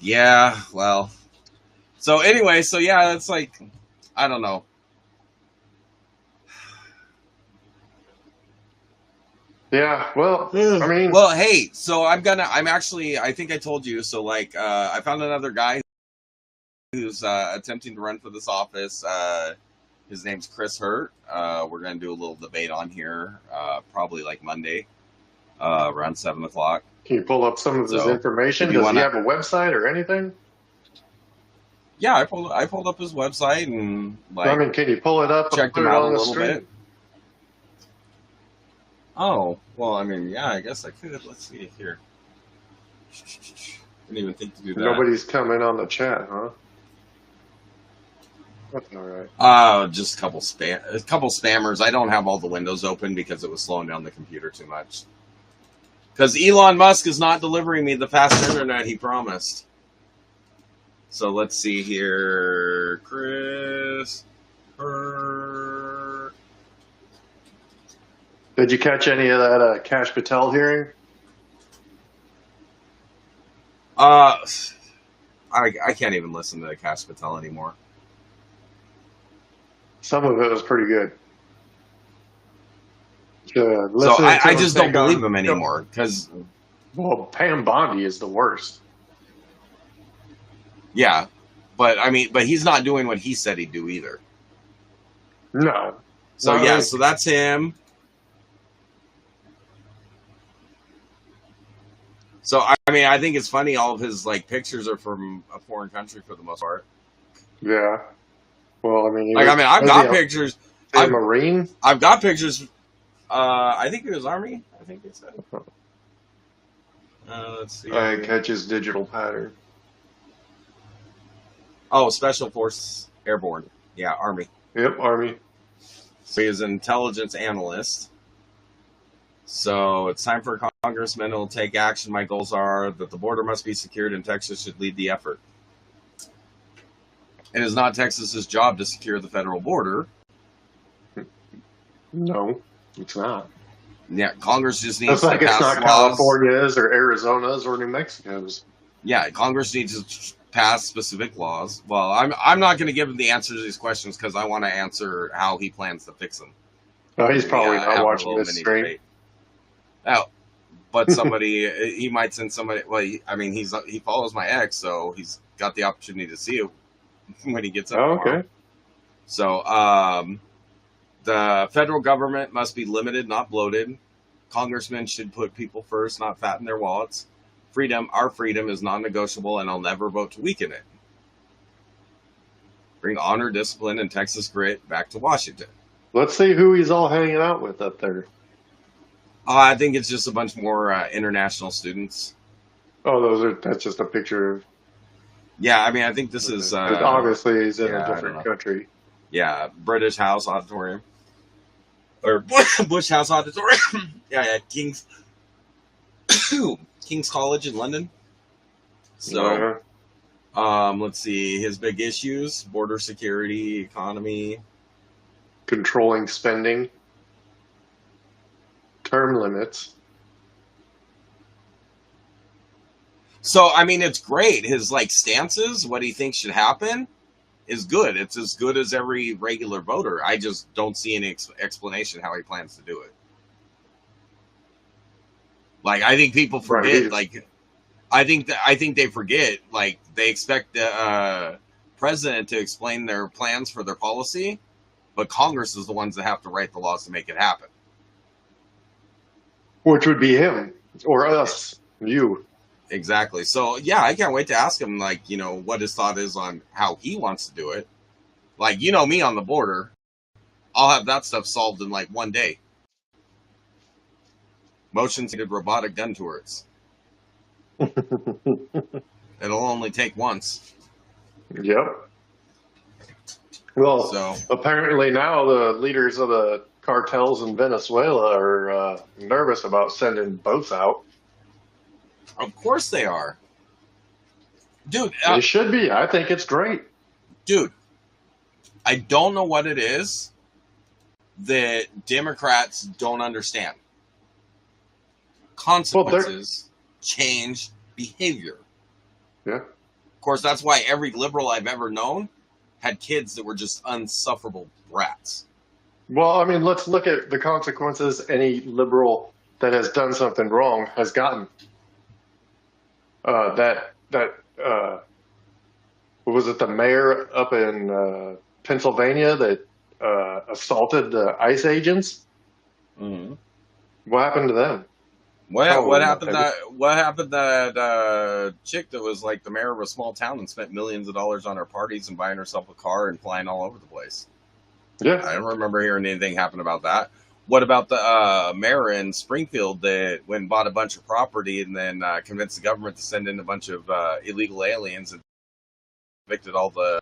Yeah, well. So anyway, yeah, it's like, I don't know. Yeah, well, I mean, well, hey, so I think I told you, so like, I found another guy who's attempting to run for this office. His name's Chris Hurt. We're going to do a little debate on here, probably like Monday, around 7:00. Can you pull up some of his information? Does he have a website or anything? Yeah, I pulled up his website and like. I mean, can you pull it up? Checked him out a little bit. Oh, well, I mean, yeah, I guess I could. Let's see here. Didn't even think to do that. Nobody's coming on the chat, huh? That's all right. Just a couple spammers. I don't have all the windows open because it was slowing down the computer too much. Because Elon Musk is not delivering me the fast internet he promised. So let's see here. Chris Hurt. Did you catch any of that Kash Patel hearing? I can't even listen to Kash Patel anymore. Some of it was pretty good. So I just don't believe him anymore because. Well, Pam Bondi is the worst. Yeah, but he's not doing what he said he'd do either. No. So yeah, so that's him. So I think it's funny. All of his like pictures are from a foreign country for the most part. Yeah. Well, I mean, I've got pictures. I'm a Marine. I've got pictures. I think it was Army. I think it said. Let's see. I catch his digital pattern. Oh, Special Forces Airborne. Yeah, Army. Yep, Army. So he is an intelligence analyst. So it's time for a congressman who will take action. My goals are that the border must be secured and Texas should lead the effort. It is not Texas's job to secure the federal border. No, it's not. Yeah, Congress just needs to pass it's not laws. California's or Arizona's or New Mexico's. Yeah, Congress needs to pass specific laws. Well, I'm not going to give him the answers to these questions because I want to answer how he plans to fix them. Oh, he's probably not watching this stream. Debate. Oh, but somebody he might send somebody. Well, he follows my ex, so he's got the opportunity to see it when he gets up. Oh, okay. So, the federal government must be limited, not bloated. Congressmen should put people first, not fatten their wallets. Our freedom is non-negotiable, and I'll never vote to weaken it. Bring honor, discipline, and Texas grit back to Washington. Let's see who he's all hanging out with up there. I think it's just a bunch more international students. Oh, that's just a picture of. Yeah, I think this is. Obviously, he's in a different country. Yeah, British House Auditorium. Or Bush House Auditorium. yeah, King's College in London. So, let's see. His big issues: border security, economy. Controlling spending. term limits. So, I mean, it's great. His like stances, what he thinks should happen, is good. It's as good as every regular voter. I just don't see any explanation how he plans to do it. Like, I think people forget. Right. Like, I think they forget. Like, they expect the president to explain their plans for their policy, but Congress is the ones that have to write the laws to make it happen. Which would be him or us, you. Exactly. So, yeah, I can't wait to ask him, like, you know, what his thought is on how he wants to do it. Like, you know me on the border, I'll have that stuff solved in like one day. Motion-seated robotic gun turrets. It'll only take once. Yep. Well, So, apparently now the leaders of the cartels in Venezuela are nervous about sending boats out. of course they are. Dude, They should be. I think it's great. dude, I don't know what it is that Democrats don't understand. Consequences change behavior. Yeah. Of course, that's why every liberal I've ever known had kids that were just unsufferable brats. Well, I mean, let's look at the consequences any liberal that has done something wrong has gotten. What was it, the mayor up in Pennsylvania that assaulted the ICE agents? Mm-hmm. What happened to them? What happened? Maybe. What happened to that chick that was like the mayor of a small town and spent millions of dollars on her parties and buying herself a car and flying all over the place? Yeah. I don't remember hearing anything happen about that. What about the mayor in Springfield that went and bought a bunch of property and then convinced the government to send in a bunch of illegal aliens and evicted all the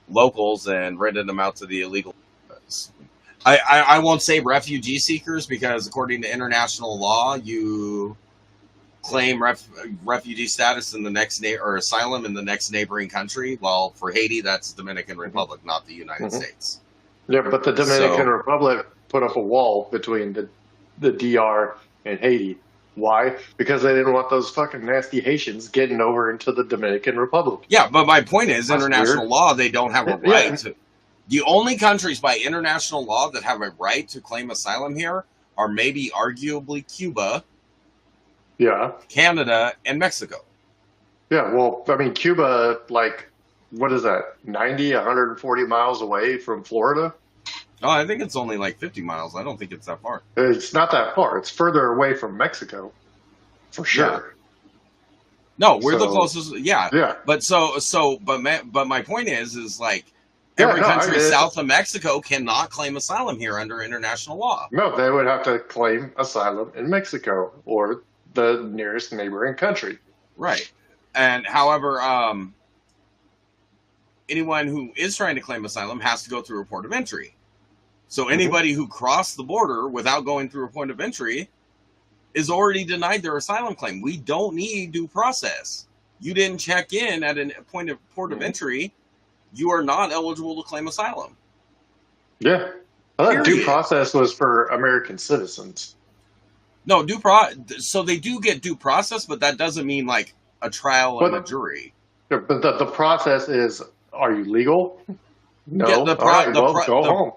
locals and rented them out to the illegal? I won't say refugee seekers because according to international law, you claim refugee status in the next or asylum in the next neighboring country. Well, for Haiti, that's Dominican Republic, not the United States. Yeah, but the Dominican Republic put up a wall between the DR and Haiti. Why? Because they didn't want those fucking nasty Haitians getting over into the Dominican Republic. Yeah, but my point is, That's international weird. law, they don't have a right Yeah. to. The only countries by international law that have a right to claim asylum here are maybe arguably Cuba, Yeah. Canada, and Mexico. Yeah, well, I mean, Cuba, like, what is that, 90, 140 miles away from Florida? Oh, I think it's only like 50 miles. I don't think it's that far. It's not that far. It's further away from Mexico, for sure. No, we're the So- closest. Yeah. Yeah. But but my point is like Yeah, every no, country I- south of Mexico cannot claim asylum here under international law. No, they would have to claim asylum in Mexico or the nearest neighboring country. Right. And however, anyone who is trying to claim asylum has to go through a port of entry. So anybody who crossed the border without going through a point of entry is already denied their asylum claim. We don't need due process. You didn't check in at a port of entry. You are not eligible to claim asylum. Yeah. I thought due Period. process was for American citizens. No, so they do get due process, but that doesn't mean like a trial and a jury. Yeah, but the process is, are you legal? No. Yeah, All right, well, go home.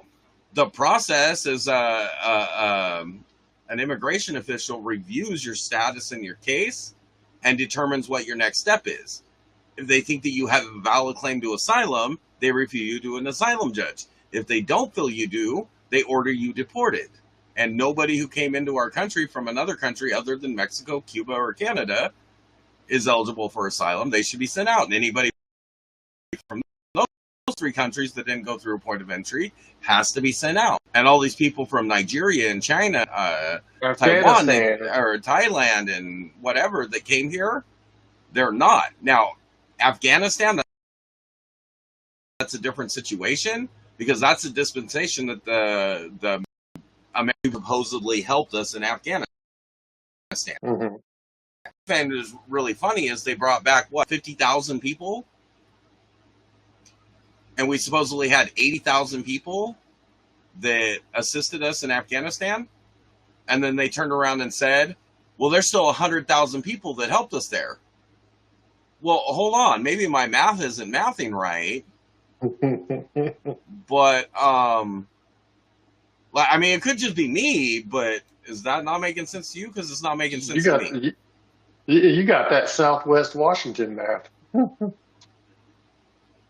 The process is an immigration official reviews your status in your case and determines what your next step is. If they think that you have a valid claim to asylum, they refer you to an asylum judge. If they don't feel you do, they order you deported. And nobody who came into our country from another country other than Mexico, Cuba, or Canada is eligible for asylum. They should be sent out. And anybody from those three countries that didn't go through a point of entry has to be sent out. And all these people from Nigeria and China, Taiwan, or Thailand and whatever that came here, they're not. Now, Afghanistan, that's a different situation because that's a dispensation that the America supposedly helped us in Afghanistan. Mm-hmm. And is really funny is they brought back 50,000 people, and we supposedly had 80,000 people that assisted us in Afghanistan, And then they turned around and said, well, there's still 100,000 people that helped us there. Well, hold on. Maybe my math isn't mathing right. But, I mean, it could just be me, but is that not making sense to you? Because it's not making sense to me. You got that Southwest Washington math.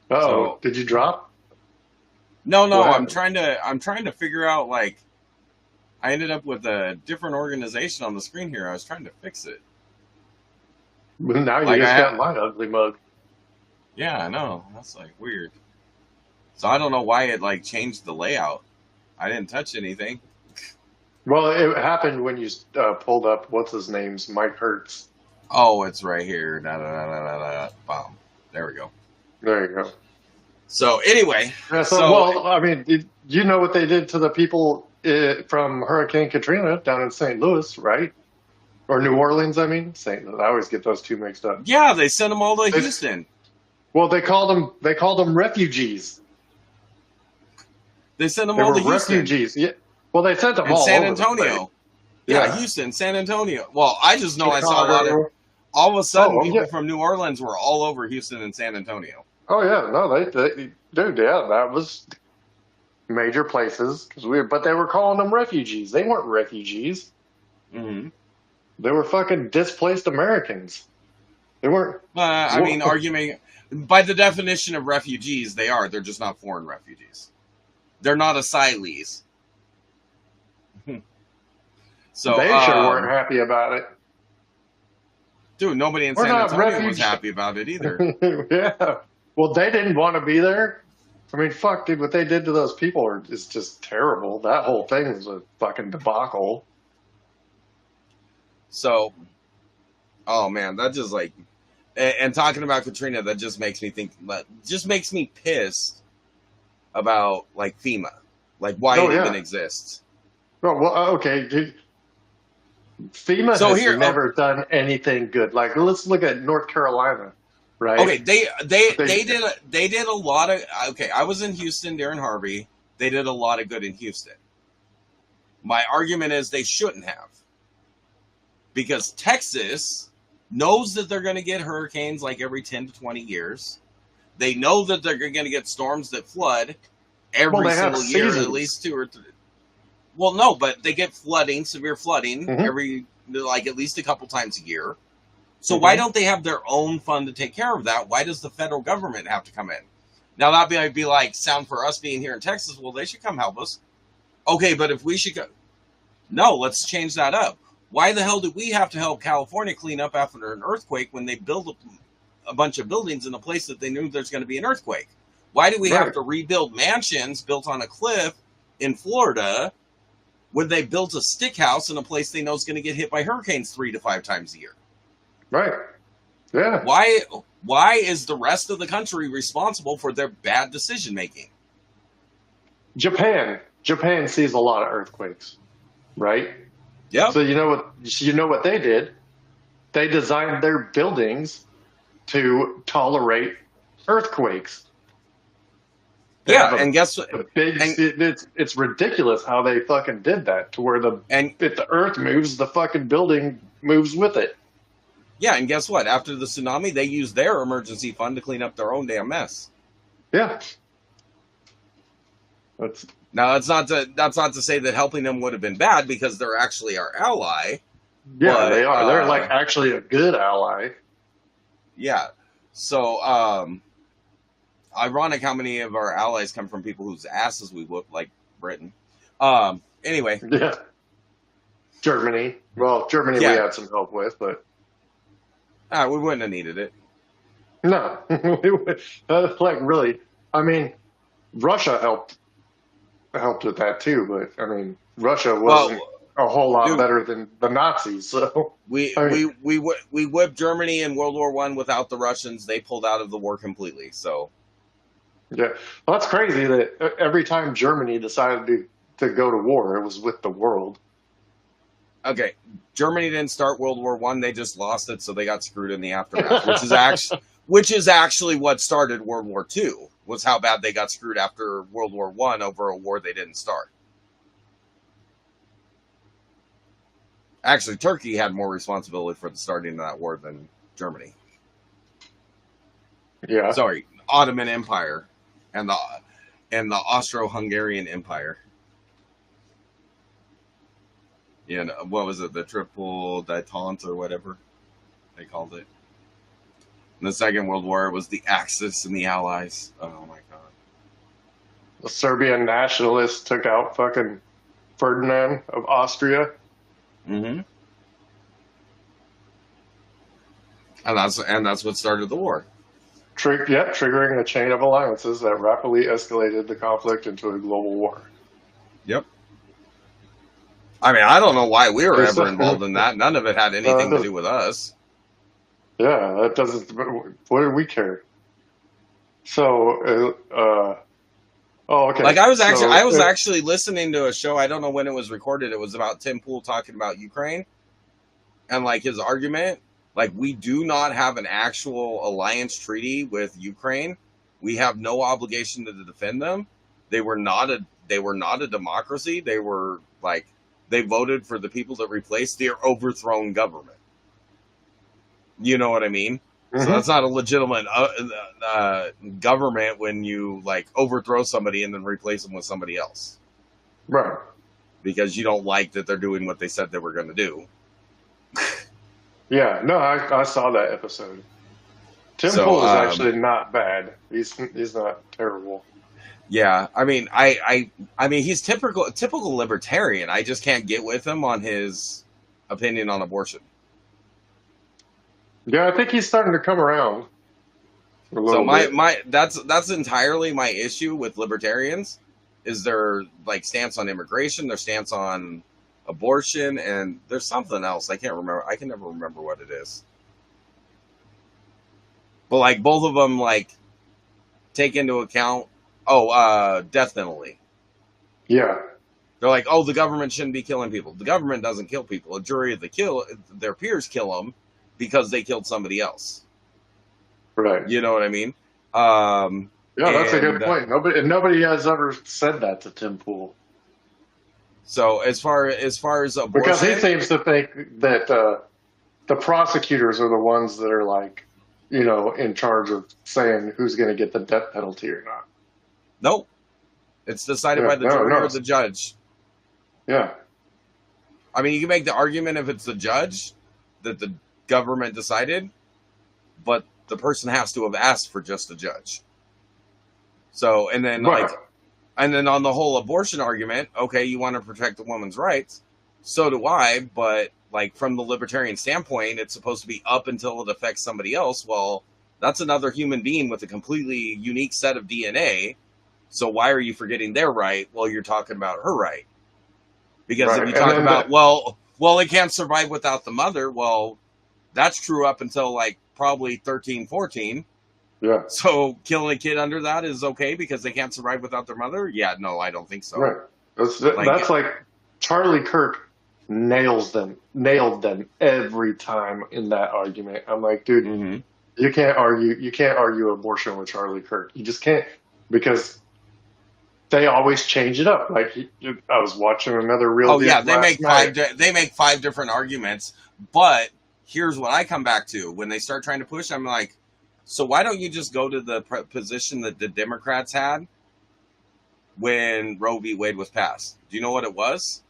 So, did you drop? No, I'm trying to figure out, like, I ended up with a different organization on the screen here. I was trying to fix it. Now you just got my ugly mug. Yeah, I know. That's like weird. So I don't know why it like changed the layout. I didn't touch anything. Well, it happened when you pulled up what's his name's Mike Hertz. Oh, it's right here. Bomb. There we go. There you go. So anyway, well, I mean, you know what they did to the people from Hurricane Katrina down in St. Louis, right? Or New Orleans, I mean. St. Louis. I always get those two mixed up. Yeah, they sent them all to Houston. Well, they called them refugees. They sent them all to Houston. Refugees. Yeah. Well, they sent them all San over Antonio. Yeah, Houston, San Antonio. Well, I just know I saw a lot of. All of a sudden, people from New Orleans were all over Houston and San Antonio. Oh yeah, no, dude, yeah, that was major places but they were calling them refugees. They weren't refugees. Mm-hmm. They were fucking displaced Americans. They weren't. I mean, arguing by the definition of refugees, they are. They're just not foreign refugees. They're not asylees. So they sure weren't happy about it. Dude, nobody in San Antonio was happy about it either. Yeah. Well, they didn't want to be there. I mean, fuck, dude, what they did to those people is just terrible. That whole thing was a fucking debacle. So, oh man, that just like, and talking about Katrina, that just makes me think, just makes me pissed about like FEMA, like why it even exists. Oh, well, okay, dude. FEMA has never done anything good. Like, let's look at North Carolina, right? Okay, they did a lot of. Okay, I was in Houston during Harvey. They did a lot of good in Houston. My argument is they shouldn't have, because Texas knows that they're going to get hurricanes like every 10 to 20 years. They know that they're going to get storms that flood every single year, at least 2 or 3. Well, no, but they get flooding, severe flooding, every, like, at least a couple times a year. So why don't they have their own fund to take care of that? Why does the federal government have to come in? Now, that might be like, sound for us being here in Texas, well, they should come help us. Okay, but if we should go... No, let's change that up. Why the hell do we have to help California clean up after an earthquake when they build a bunch of buildings in a place that they knew there's going to be an earthquake? Why do we have to rebuild mansions built on a cliff in Florida when they built a stick house in a place they know is going to get hit by hurricanes 3 to 5 times a year? Right. Yeah. Why is the rest of the country responsible for their bad decision making? Japan sees a lot of earthquakes, right? Yeah. So you know what they did? They designed their buildings to tolerate earthquakes. And guess what? It's ridiculous how they fucking did that to where if the earth moves, the fucking building moves with it. Yeah, and guess what? After the tsunami, they used their emergency fund to clean up their own damn mess. Yeah. Now that's not to say that helping them would have been bad, because they're actually our ally. Yeah, they are. They're like actually a good ally. Yeah. So ironic how many of our allies come from people whose asses we whoop, like Britain. Anyway. Yeah. Germany. Well, Germany we had some help with, but we wouldn't have needed it. No. Like, really. I mean, Russia helped with that too, but I mean, Russia wasn't a whole lot better than the Nazis. So we whipped Germany in World War I without the Russians. They pulled out of the war completely. So yeah, well, that's crazy that every time Germany decided to go to war, it was with the world. Okay, Germany didn't start World War I; they just lost it, so they got screwed in the aftermath, which is actually what started World War II. Was how bad they got screwed after World War I over a war they didn't start. Actually, Turkey had more responsibility for the starting of that war than Germany. Yeah. Sorry, Ottoman Empire and the Austro-Hungarian Empire. You know, what was it? The Triple Détente or whatever they called it. In the Second World War, it was the Axis and the Allies. Oh my god. The Serbian nationalists took out fucking Ferdinand of Austria. Mm-hmm. And that's what started the war. Triggering a chain of alliances that rapidly escalated the conflict into a global war. Yep. I mean, I don't know why we were ever involved in that. None of it had anything to do with us. Yeah, that doesn't. What do we care? So, oh, okay. Like I was actually listening to a show. I don't know when it was recorded. It was about Tim Pool talking about Ukraine, and like his argument. Like, we do not have an actual alliance treaty with Ukraine. We have no obligation to defend them. They were not a democracy. They were like, they voted for the people that replaced their overthrown government. You know what I mean? Mm-hmm. So that's not a legitimate government when you like overthrow somebody and then replace them with somebody else. Right. Because you don't like that they're doing what they said they were going to do. Yeah, no, I saw that episode. Tim Pool is actually not bad. He's not terrible. Yeah, I mean, I mean, he's typical libertarian. I just can't get with him on his opinion on abortion. Yeah, I think he's starting to come around. So that's entirely my issue with libertarians, is their like stance on immigration, their stance on abortion, and there's something else I can't remember. I can never remember what it is. But like both of them like take into account death penalty. Yeah. They're like, oh, the government shouldn't be killing people. The government doesn't kill people. A jury of their peers kill them because they killed somebody else. Right. You know what I mean? Yeah, that's a good point. Nobody has ever said that to Tim Pool. So as far as abortion, because he seems to think that the prosecutors are the ones that are like, you know, in charge of saying who's going to get the death penalty or not. Nope, it's decided by the jury or the judge. Yeah, I mean, you can make the argument if it's the judge that the government decided, but the person has to have asked for just a judge. So, and then and then on the whole abortion argument, okay, you want to protect the woman's rights. So do I, but like from the libertarian standpoint, it's supposed to be up until it affects somebody else. Well, that's another human being with a completely unique set of DNA. So why are you forgetting their right while you're talking about her right? Because if you talk about, well, it can't survive without the mother. Well, that's true up until like probably 13, 14. Yeah. So killing a kid under that is okay because they can't survive without their mother? Yeah, no, I don't think so. Right. That's like Charlie Kirk nailed them every time in that argument. I'm like, dude, mm-hmm. you can't argue abortion with Charlie Kirk. You just can't, because they always change it up. Like I was watching another real. Oh yeah, they make five different arguments. But here's what I come back to when they start trying to push. I'm like, so why don't you just go to the position that the Democrats had when Roe v. Wade was passed? Do you know what it was?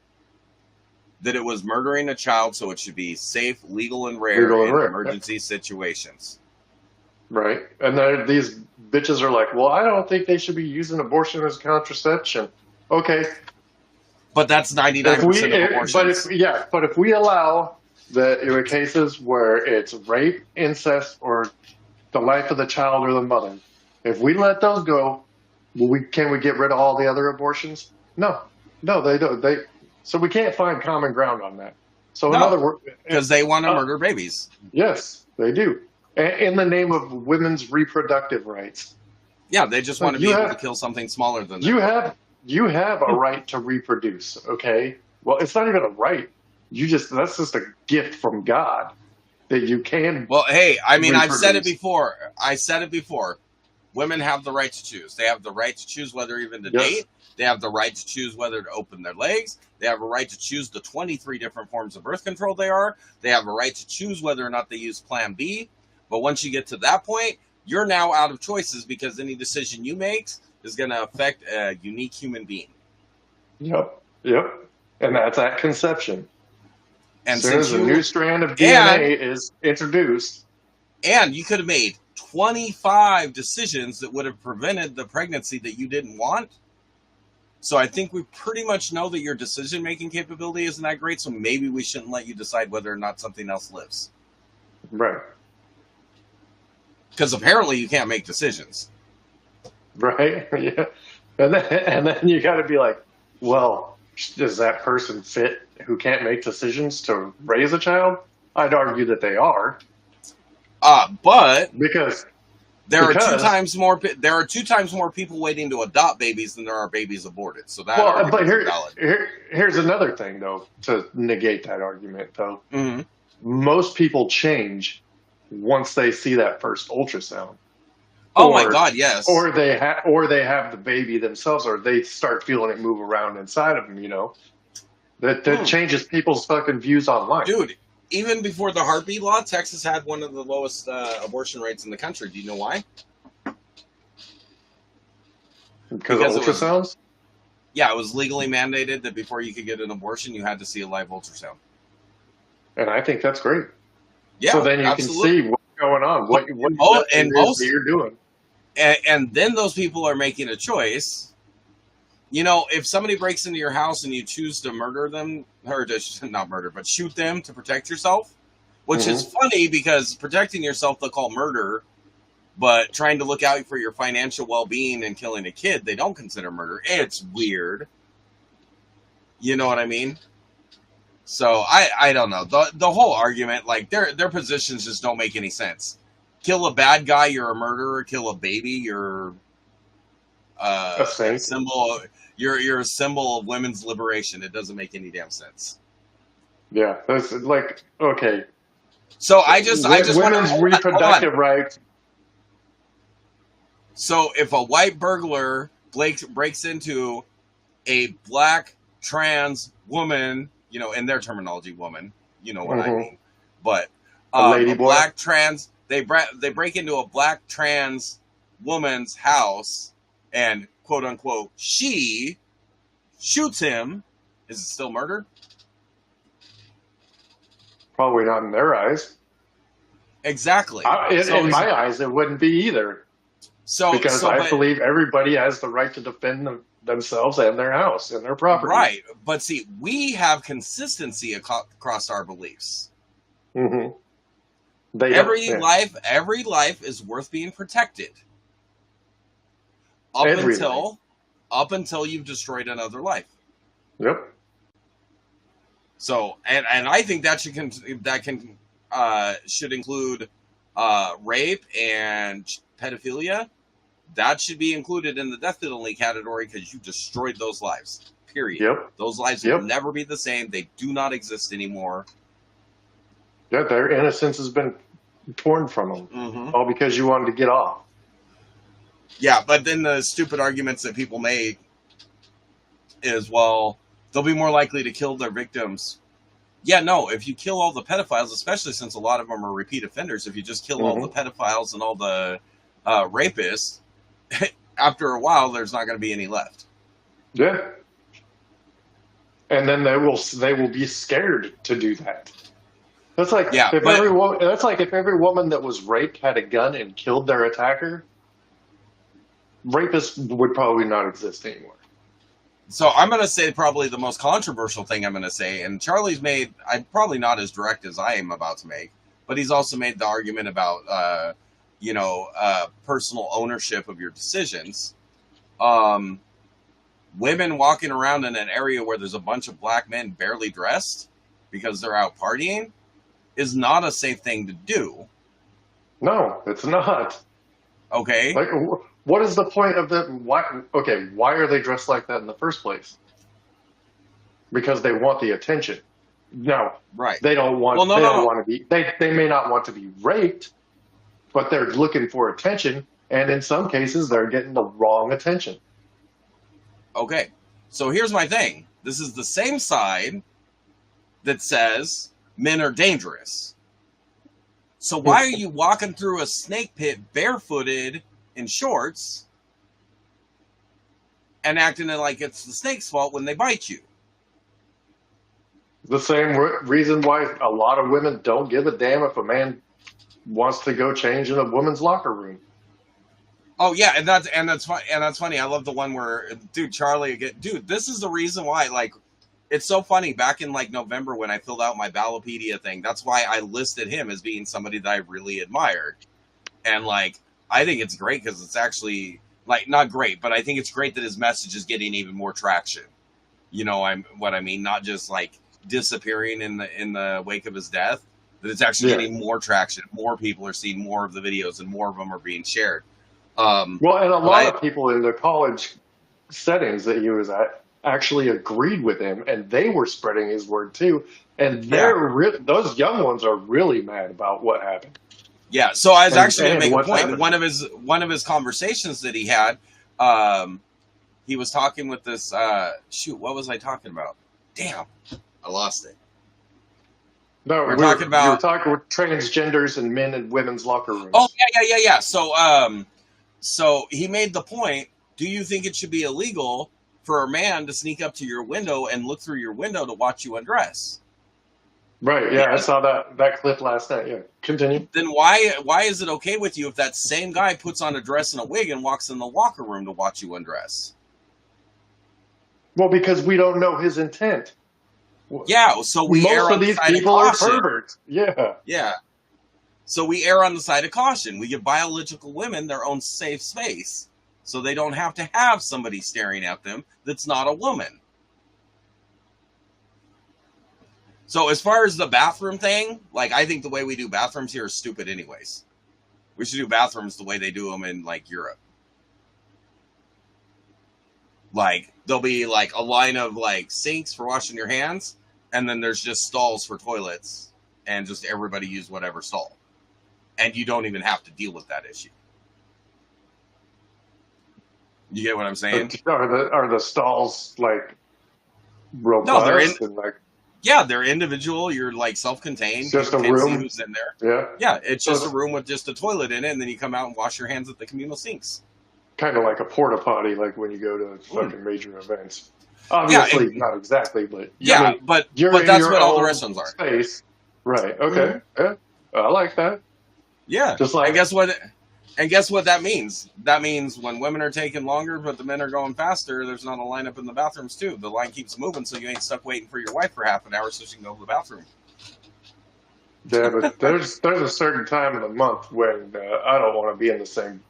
That it was murdering a child, so it should be safe, legal, and rare in emergency situations. Right. And these bitches are like, well, I don't think they should be using abortion as contraception. Okay. But that's 99% of abortions. But if we allow that in cases where it's rape, incest, or the life of the child or the mother, if we let those go, can we get rid of all the other abortions? No, they don't. So we can't find common ground on that. So in other words, because they want to murder babies. Yes, they do, in the name of women's reproductive rights. Yeah, they just want to be able to kill something smaller than them. You have a right to reproduce. Okay, well, it's not even a right. That's just a gift from God that you can. Well, hey, I mean, reproduce. I've said it before. Women have the right to choose. They have the right to choose whether even to Yes. date. They have the right to choose whether to open their legs. They have a right to choose the 23 different forms of birth control they are. They have a right to choose whether or not they use Plan B. But once you get to that point, you're now out of choices because any decision you make is going to affect a unique human being. Yep. And that's at conception. And as soon as a new strand of DNA is introduced. And you could have made 25 decisions that would have prevented the pregnancy that you didn't want. So I think we pretty much know that your decision-making capability isn't that great, so maybe we shouldn't let you decide whether or not something else lives. Right. Because apparently you can't make decisions. Right? Yeah. And then you got to be like, well, does that person fit who can't make decisions to raise a child? I'd argue that they are. But because there are two times more people waiting to adopt babies than there are babies aborted. So that but here's another thing though to negate that argument though. Mm-hmm. Most people change once they see that first ultrasound. Oh my God, yes. Or they have the baby themselves, or they start feeling it move around inside of them. You know, that changes people's fucking views on life, dude. Even before the heartbeat law, Texas had one of the lowest abortion rates in the country. Do you know why? Because of ultrasounds? It was legally mandated that before you could get an abortion, you had to see a live ultrasound. And I think that's great. Yeah, so then you can see what's going on, what you're doing. And then those people are making a choice. You know, if somebody breaks into your house and you choose to murder them, or to not murder, but shoot them to protect yourself, which is funny because protecting yourself they'll call murder, but trying to look out for your financial well-being and killing a kid, they don't consider murder. It's weird. You know what I mean? So I don't know. The whole argument, like their positions just don't make any sense. Kill a bad guy, you're a murderer. Kill a baby, you're a symbol. You're a symbol of women's liberation. It doesn't make any damn sense. Yeah, that's like okay. So I just women's reproductive rights. So if a white burglar breaks into a black trans woman, you know, in their terminology, woman, you know what I mean, but a black trans, they break into a black trans woman's house and quote unquote she shoots him, is it still murder? Probably not in their eyes. Exactly. In my eyes, it wouldn't be either. Because I believe everybody has the right to defend themselves and their house and their property. Right. But see, we have consistency across our beliefs. Mm-hmm. Every life is worth being protected. Up until you've destroyed another life. Yep. So, and I think that should include rape and pedophilia. That should be included in the death penalty category because you destroyed those lives. Period. Yep. Those lives will never be the same. They do not exist anymore. Yeah, their innocence has been torn from them, all because you wanted to get off. Yeah, but then the stupid arguments that people make is, well, they'll be more likely to kill their victims. Yeah, no, if you kill all the pedophiles, especially since a lot of them are repeat offenders, if you just kill all the pedophiles and all the rapists, after a while, there's not going to be any left. Yeah. And then they will be scared to do that. That's like if every woman that was raped had a gun and killed their attacker, rapists would probably not exist anymore. So I'm going to say probably the most controversial thing I'm going to say, and Charlie's made, I'm probably not as direct as I am about to make, but he's also made the argument about, personal ownership of your decisions. Women walking around in an area where there's a bunch of black men barely dressed because they're out partying is not a safe thing to do. No, it's not. Okay. Like, what is the point of that? Why are they dressed like that in the first place? Because they want the attention. No, right. They don't want. Want to be. They may not want to be raped, but they're looking for attention, and in some cases, they're getting the wrong attention. Okay, so here's my thing. This is the same side that says men are dangerous. So why are you walking through a snake pit barefooted in shorts and acting like it's the snake's fault when they bite you? The same reason why a lot of women don't give a damn if a man wants to go change in a woman's locker room. Oh yeah, and that's funny. I love the one where, dude, Charlie again. Dude, this is the reason why. Like, it's so funny. Back in like November when I filled out my Ballotpedia thing, that's why I listed him as being somebody that I really admired. And like, I think it's great because it's actually like not great, but I think it's great that his message is getting even more traction. You know, what I mean, not just like disappearing in the wake of his death. That it's actually getting more traction. More people are seeing more of the videos, and more of them are being shared. Well, and a lot of people in the college settings that he was at actually agreed with him, and they were spreading his word too. And those young ones are really mad about what happened. Yeah, so I was actually going to make a point. Happened. One of his conversations that he had, he was talking with this. What was I talking about? Damn, I lost it. No, we're talking about. You were talking with transgenders and men and women's locker rooms. Oh yeah. So he made the point. Do you think it should be illegal for a man to sneak up to your window and look through your window to watch you undress? Right. Yeah, I saw that clip last night. Yeah. Continue. Then why is it okay with you if that same guy puts on a dress and a wig and walks in the locker room to watch you undress? Well, because we don't know his intent. Yeah, so we err on the side of caution. Most of these people are perverts. Yeah. Yeah. So we err on the side of caution. We give biological women their own safe space so they don't have to have somebody staring at them that's not a woman. So as far as the bathroom thing, like, I think the way we do bathrooms here is stupid anyways. We should do bathrooms the way they do them in, like, Europe. Like, there'll be, like, a line of, like, sinks for washing your hands, and then there's just stalls for toilets, and just everybody use whatever stall. And you don't even have to deal with that issue. You get what I'm saying? Are the stalls, like, robust? No, they're yeah, they're individual. You're like self-contained. It's just you a can't room. See who's in there. Yeah. Yeah, it's just a room with just a toilet in it, and then you come out and wash your hands at the communal sinks. Kind of like a porta potty, like when you go to fucking major events. Obviously, not exactly, but but that's what all the restaurants are. Space. Right. Okay. Yeah. I like that. Yeah. Just like. And guess what that means? That means when women are taking longer, but the men are going faster, there's not a lineup in the bathrooms too. The line keeps moving, so you ain't stuck waiting for your wife for half an hour so she can go to the bathroom. Yeah, but there's a certain time of the month when I don't want to be in the same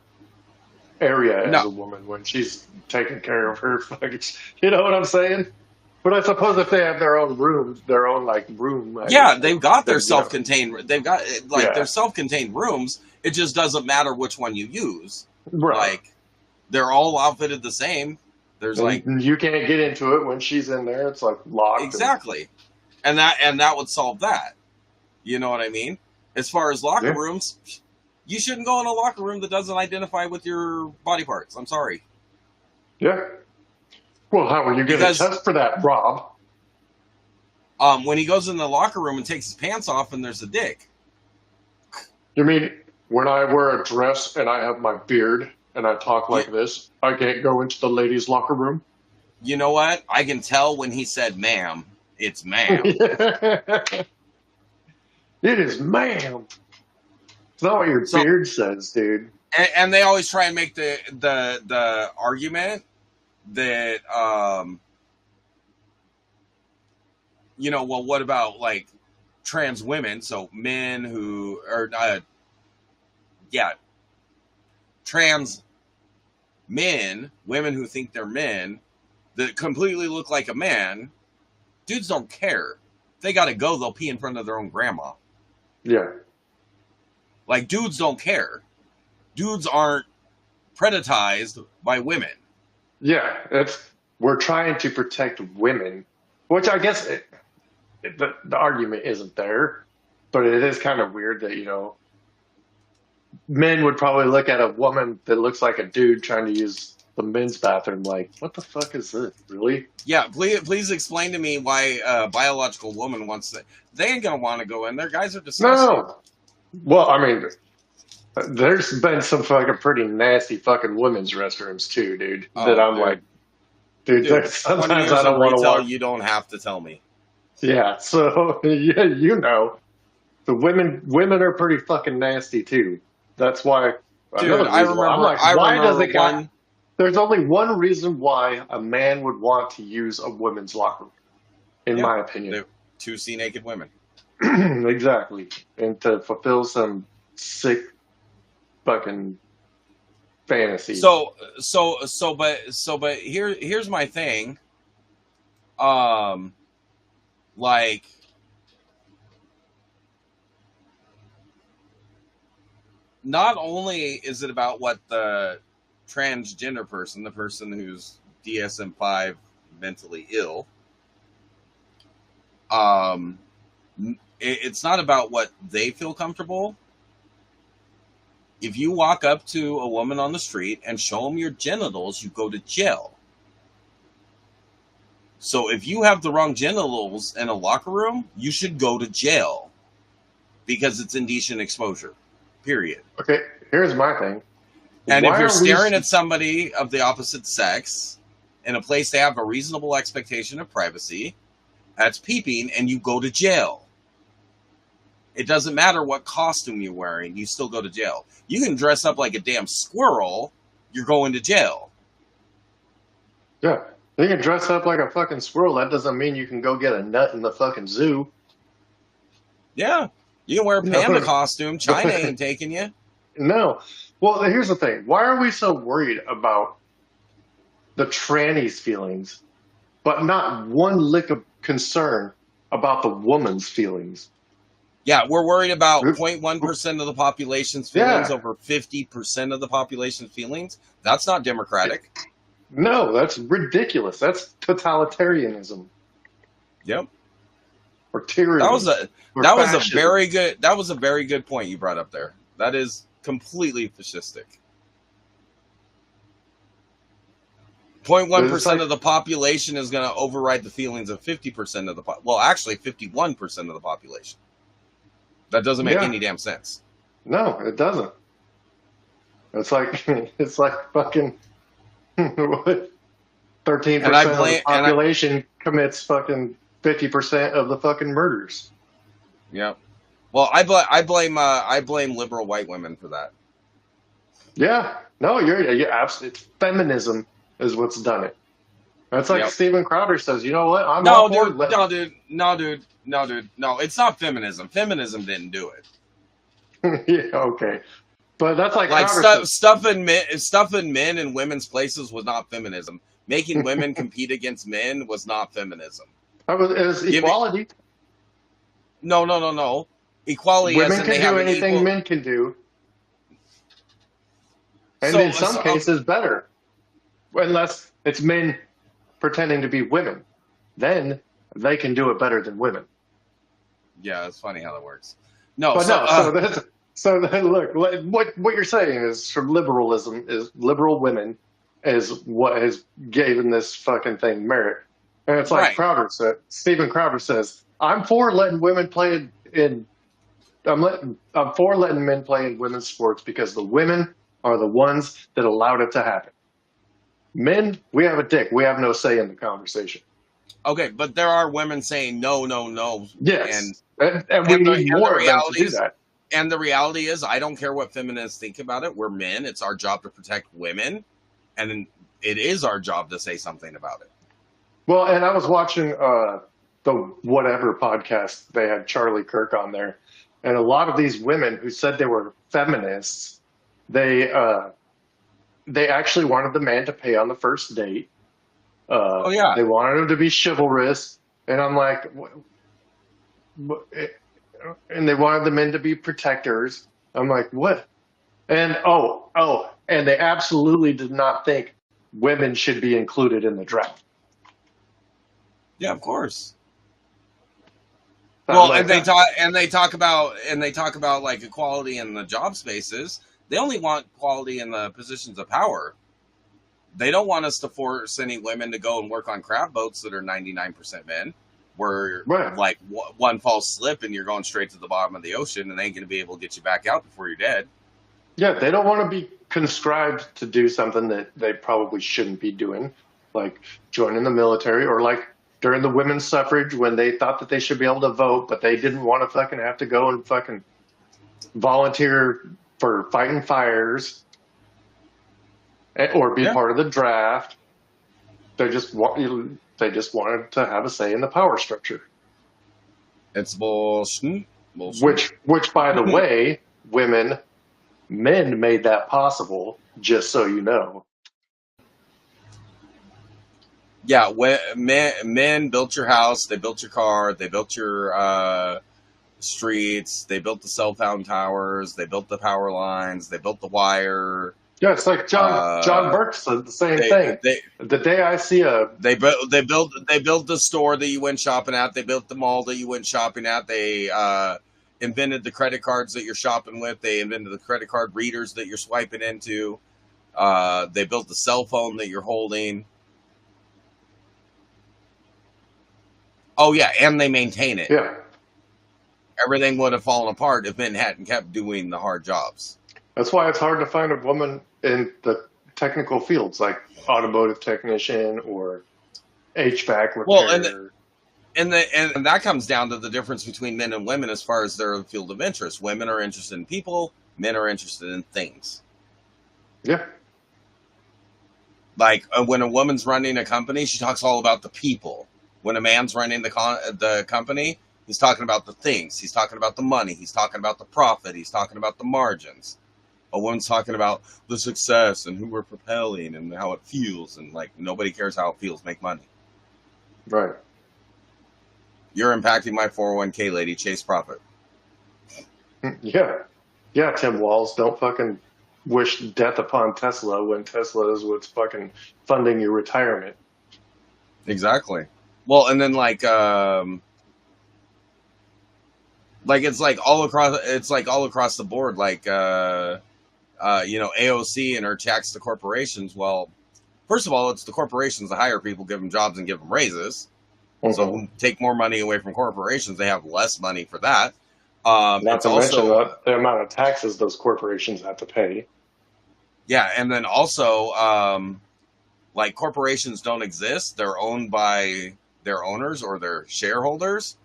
area as a woman when she's taking care of her fucking. You know what I'm saying? But I suppose if they have their own room, yeah, they've got their self-contained. They've got their self-contained rooms. It just doesn't matter which one you use. Right. Like, they're all outfitted the same. There's you can't get into it when she's in there. It's like locked. Exactly, and that would solve that. You know what I mean? As far as locker rooms, you shouldn't go in a locker room that doesn't identify with your body parts. I'm sorry. Yeah. Well, how are you going to test for that, Rob? When he goes in the locker room and takes his pants off and there's a dick. You mean when I wear a dress and I have my beard and I talk like this, I can't go into the ladies' locker room? You know what? I can tell when he said ma'am. It's ma'am. It is ma'am. It's not what your beard says, dude. And they always try and make the argument that, well, what about, like, trans women? So men who are, trans men, women who think they're men, that completely look like a man. Dudes don't care. If they gotta go, they'll pee in front of their own grandma. Yeah. Like, dudes don't care. Dudes aren't predatorized by women. Yeah, we're trying to protect women, which I guess the argument isn't there, but it is kind of weird that, men would probably look at a woman that looks like a dude trying to use the men's bathroom like, what the fuck is this? Really? Yeah, please explain to me why a biological woman wants to. They ain't gonna want to go in there. Guys are disgusting. No. Well, I mean, there's been some fucking pretty nasty fucking women's restrooms too, dude. That I'm dude. like, dude, Dude, sometimes 20 years I don't of want to retail, walk. you don't have to tell me. Yeah, so yeah, you know, the women are pretty fucking nasty too. That's why. Dude, Another reason why I'm like, I why does remember it got? one. There's only one reason why a man would want to use a women's locker room, in Yeah, my opinion. to see naked women. Exactly, and to fulfill some sick fucking fantasy. But here's my thing. Like, not only is it about what the transgender person, the person who's DSM-5 mentally ill, it's not about what they feel comfortable. If you walk up to a woman on the street and show them your genitals, you go to jail. So if you have the wrong genitals in a locker room, you should go to jail because it's indecent exposure. Period. Okay, here's my thing. And Why if you're are we- staring at somebody of the opposite sex in a place they have a reasonable expectation of privacy, that's peeping, and you go to jail. It doesn't matter what costume you're wearing, you still go to jail. You can dress up like a damn squirrel, you're going to jail. Yeah, you can dress up like a fucking squirrel. That doesn't mean you can go get a nut in the fucking zoo. Yeah. You can wear a No. panda costume, China ain't taking you. No. Well, here's the thing. Why are we so worried about the tranny's feelings, but not one lick of concern about the woman's feelings? Yeah, we're worried about Oop. 0.1% of the population's feelings Yeah. over 50% of the population's feelings. That's not democratic. No, that's ridiculous. That's totalitarianism Yep. or tyranny. That was a or that was a fascism. very good point you brought up there. That is completely fascistic. 0.1% of the population is going to override the feelings of 50% of the well, actually 51% of the population. That doesn't make Yeah. any damn sense. No, it doesn't. It's like it's like fucking 13% And I of the blame- population commits fucking 50% of the fucking murders. Yep. Well, I blame liberal white women for that. Yeah, no, you're absolutely. Feminism is what's done it. That's like Yep. Steven Crowder says. You know what? I'm No, all for dude. No, it's not feminism. Feminism didn't do it. Yeah, okay, but that's like Like Crowder says. stuffing men in women's places was not feminism. Making women compete against men was not feminism. It was me- equality. No. Equality. as Women in can they have do an anything equal- men can do, and So- in some so- cases better, unless it's men pretending to be women. Then they can do it better than women. Yeah, it's funny how that works. No, But so, so then look, what you're saying is from liberalism is liberal women is what has given this fucking thing merit. And it's like Right. Crowder said, Steven Crowder says, I'm for letting women play I'm for letting men play in women's sports because the women are the ones that allowed it to happen. Men, we have a dick. We have no say in the conversation. okay, but there are women saying no. Yes. And And we and the- need and more the of them to do realities- that. And the reality is, I don't care what feminists think about it. We're men. It's our job to protect women. And it is our job to say something about it. Well, and I was watching the Whatever podcast. They had Charlie Kirk on there. And a lot of these women who said they were feminists, they actually wanted the man to pay on the first date. Yeah. They wanted him to be chivalrous. And I'm like, and they wanted the men to be protectors. I'm like, what? And and they absolutely did not think women should be included in the draft. Yeah, of course. I'm Well, like, and they talk about like equality in the job spaces. They only want quality in the positions of power. They don't want us to force any women to go and work on crab boats that are 99% men, where Right. like one false slip and you're going straight to the bottom of the ocean and they ain't going to be able to get you back out before you're dead. Yeah, they don't want to be conscribed to do something that they probably shouldn't be doing, like joining the military or like during the women's suffrage when they thought that they should be able to vote, but they didn't want to fucking have to go and fucking volunteer for fighting fires or be Yeah, part of the draft. They just wanted to have a say in the power structure. it's bullshit. Bullshit. Which by the way, men made that possible, just so you know. Yeah, men built your house, they built your car, they built your streets, they built the cell phone towers, they built the power lines, they built the wire. Yeah, it's like John Burke said the same thing. The day I see they built the store that you went shopping at, they built the mall that you went shopping at, they invented the credit cards that you're shopping with, they invented the credit card readers that you're swiping into, they built the cell phone that you're holding. Oh yeah, and they maintain it. yeah, Everything would have fallen apart if men hadn't kept doing the hard jobs. that's why it's hard to find a woman in the technical fields like automotive technician or HVAC repair. Well, and that comes down to the difference between men and women as far as their field of interest. Women are interested in people, men are interested in things. Yeah. Like when a woman's running a company, she talks all about the people. When a man's running the company, he's talking about the things. He's talking about the money. He's talking about the profit. He's talking about the margins. A woman's talking about the success and who we're propelling and how it feels. And like nobody cares how it feels. Make money. Right. You're impacting my 401k, lady. Chase profit. Yeah. Yeah, Tim Walz, don't fucking wish death upon Tesla when Tesla is what's fucking funding your retirement. Exactly. Well, and then like it's like all across the board, like AOC and her tax to corporations. Well, first of all, it's the corporations that hire people, give them jobs, and give them raises. Mm-hmm. So take more money away from corporations, they have less money for that. Not to mention the amount of taxes those corporations have to pay. Yeah, and then also, like corporations don't exist; they're owned by their owners or their shareholders.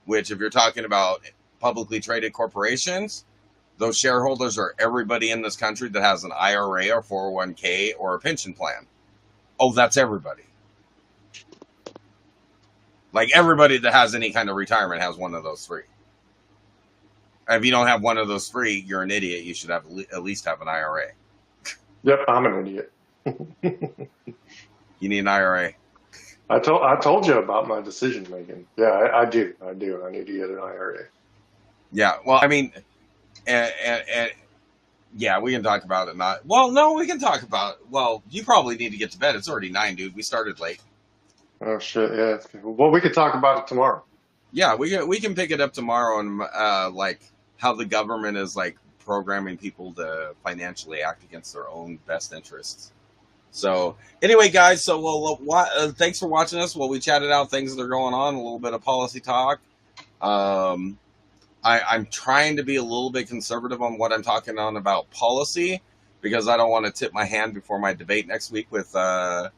Which, if you're talking about publicly traded corporations, those shareholders are everybody in this country that has an IRA or 401k or a pension plan. Oh, that's everybody. Like everybody that has any kind of retirement has one of those three. And if you don't have one of those three, you're an idiot. You should have at least have an IRA. Yep, I'm an idiot. You need an IRA. I told you about my decision making. Yeah, I do. I need to get an IRA. Yeah, well, I mean, and yeah, we can talk about it. We can talk about. Well, you probably need to get to bed. It's already 9, dude. We started late. Oh shit! Yeah. Well, we could talk about it tomorrow. Yeah, we can pick it up tomorrow and like how the government is like programming people to financially act against their own best interests. So anyway, guys, so thanks for watching us. Well, we chatted out things that are going on, a little bit of policy talk. I'm trying to be a little bit conservative on what I'm talking on about policy because I don't want to tip my hand before my debate next week with my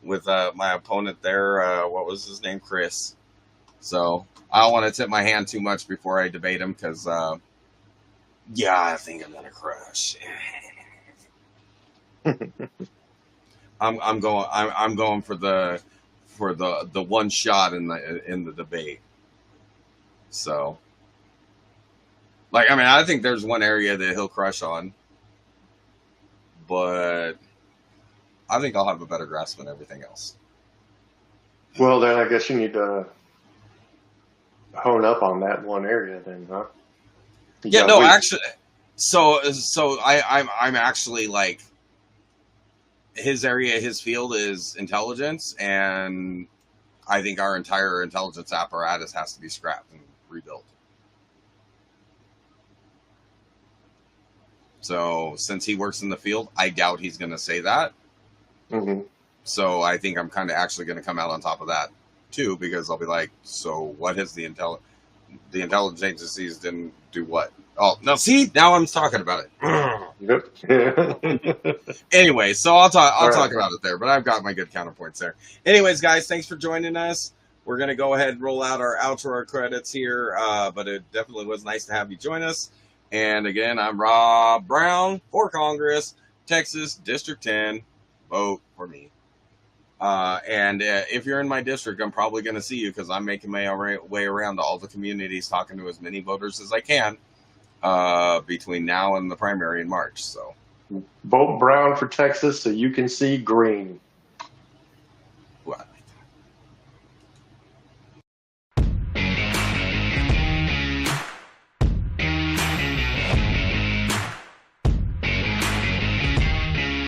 opponent there. What was his name? Chris. So I don't want to tip my hand too much before I debate him because, I think I'm gonna crush. I'm going for the one shot in the debate. So, like, I mean, I think there's one area that he'll crush on, but I think I'll have a better grasp on everything else. Well, then I guess you need to hone up on that one area, then, huh? Actually, so I'm actually like. His area, his field is intelligence, and I think our entire intelligence apparatus has to be scrapped and rebuilt. So since he works in the field, I doubt he's going to say that. Mm-hmm. So I think I'm kind of actually going to come out on top of that too, because I'll be like, so what has the intelligence agencies didn't do what? Oh, no, see, now I'm talking about it. Yep. Anyway, so I'll talk right. about it there, but I've got my good counterpoints there. Anyways, guys, thanks for joining us. We're going to go ahead and roll out our outro credits here, but it definitely was nice to have you join us. And again, I'm Rob Brown for Congress, Texas, District 10. Vote for me. And if you're in my district, I'm probably going to see you because I'm making my way around to all the communities, talking to as many voters as I can between now and the primary in March. So Vote brown for Texas so you can see green.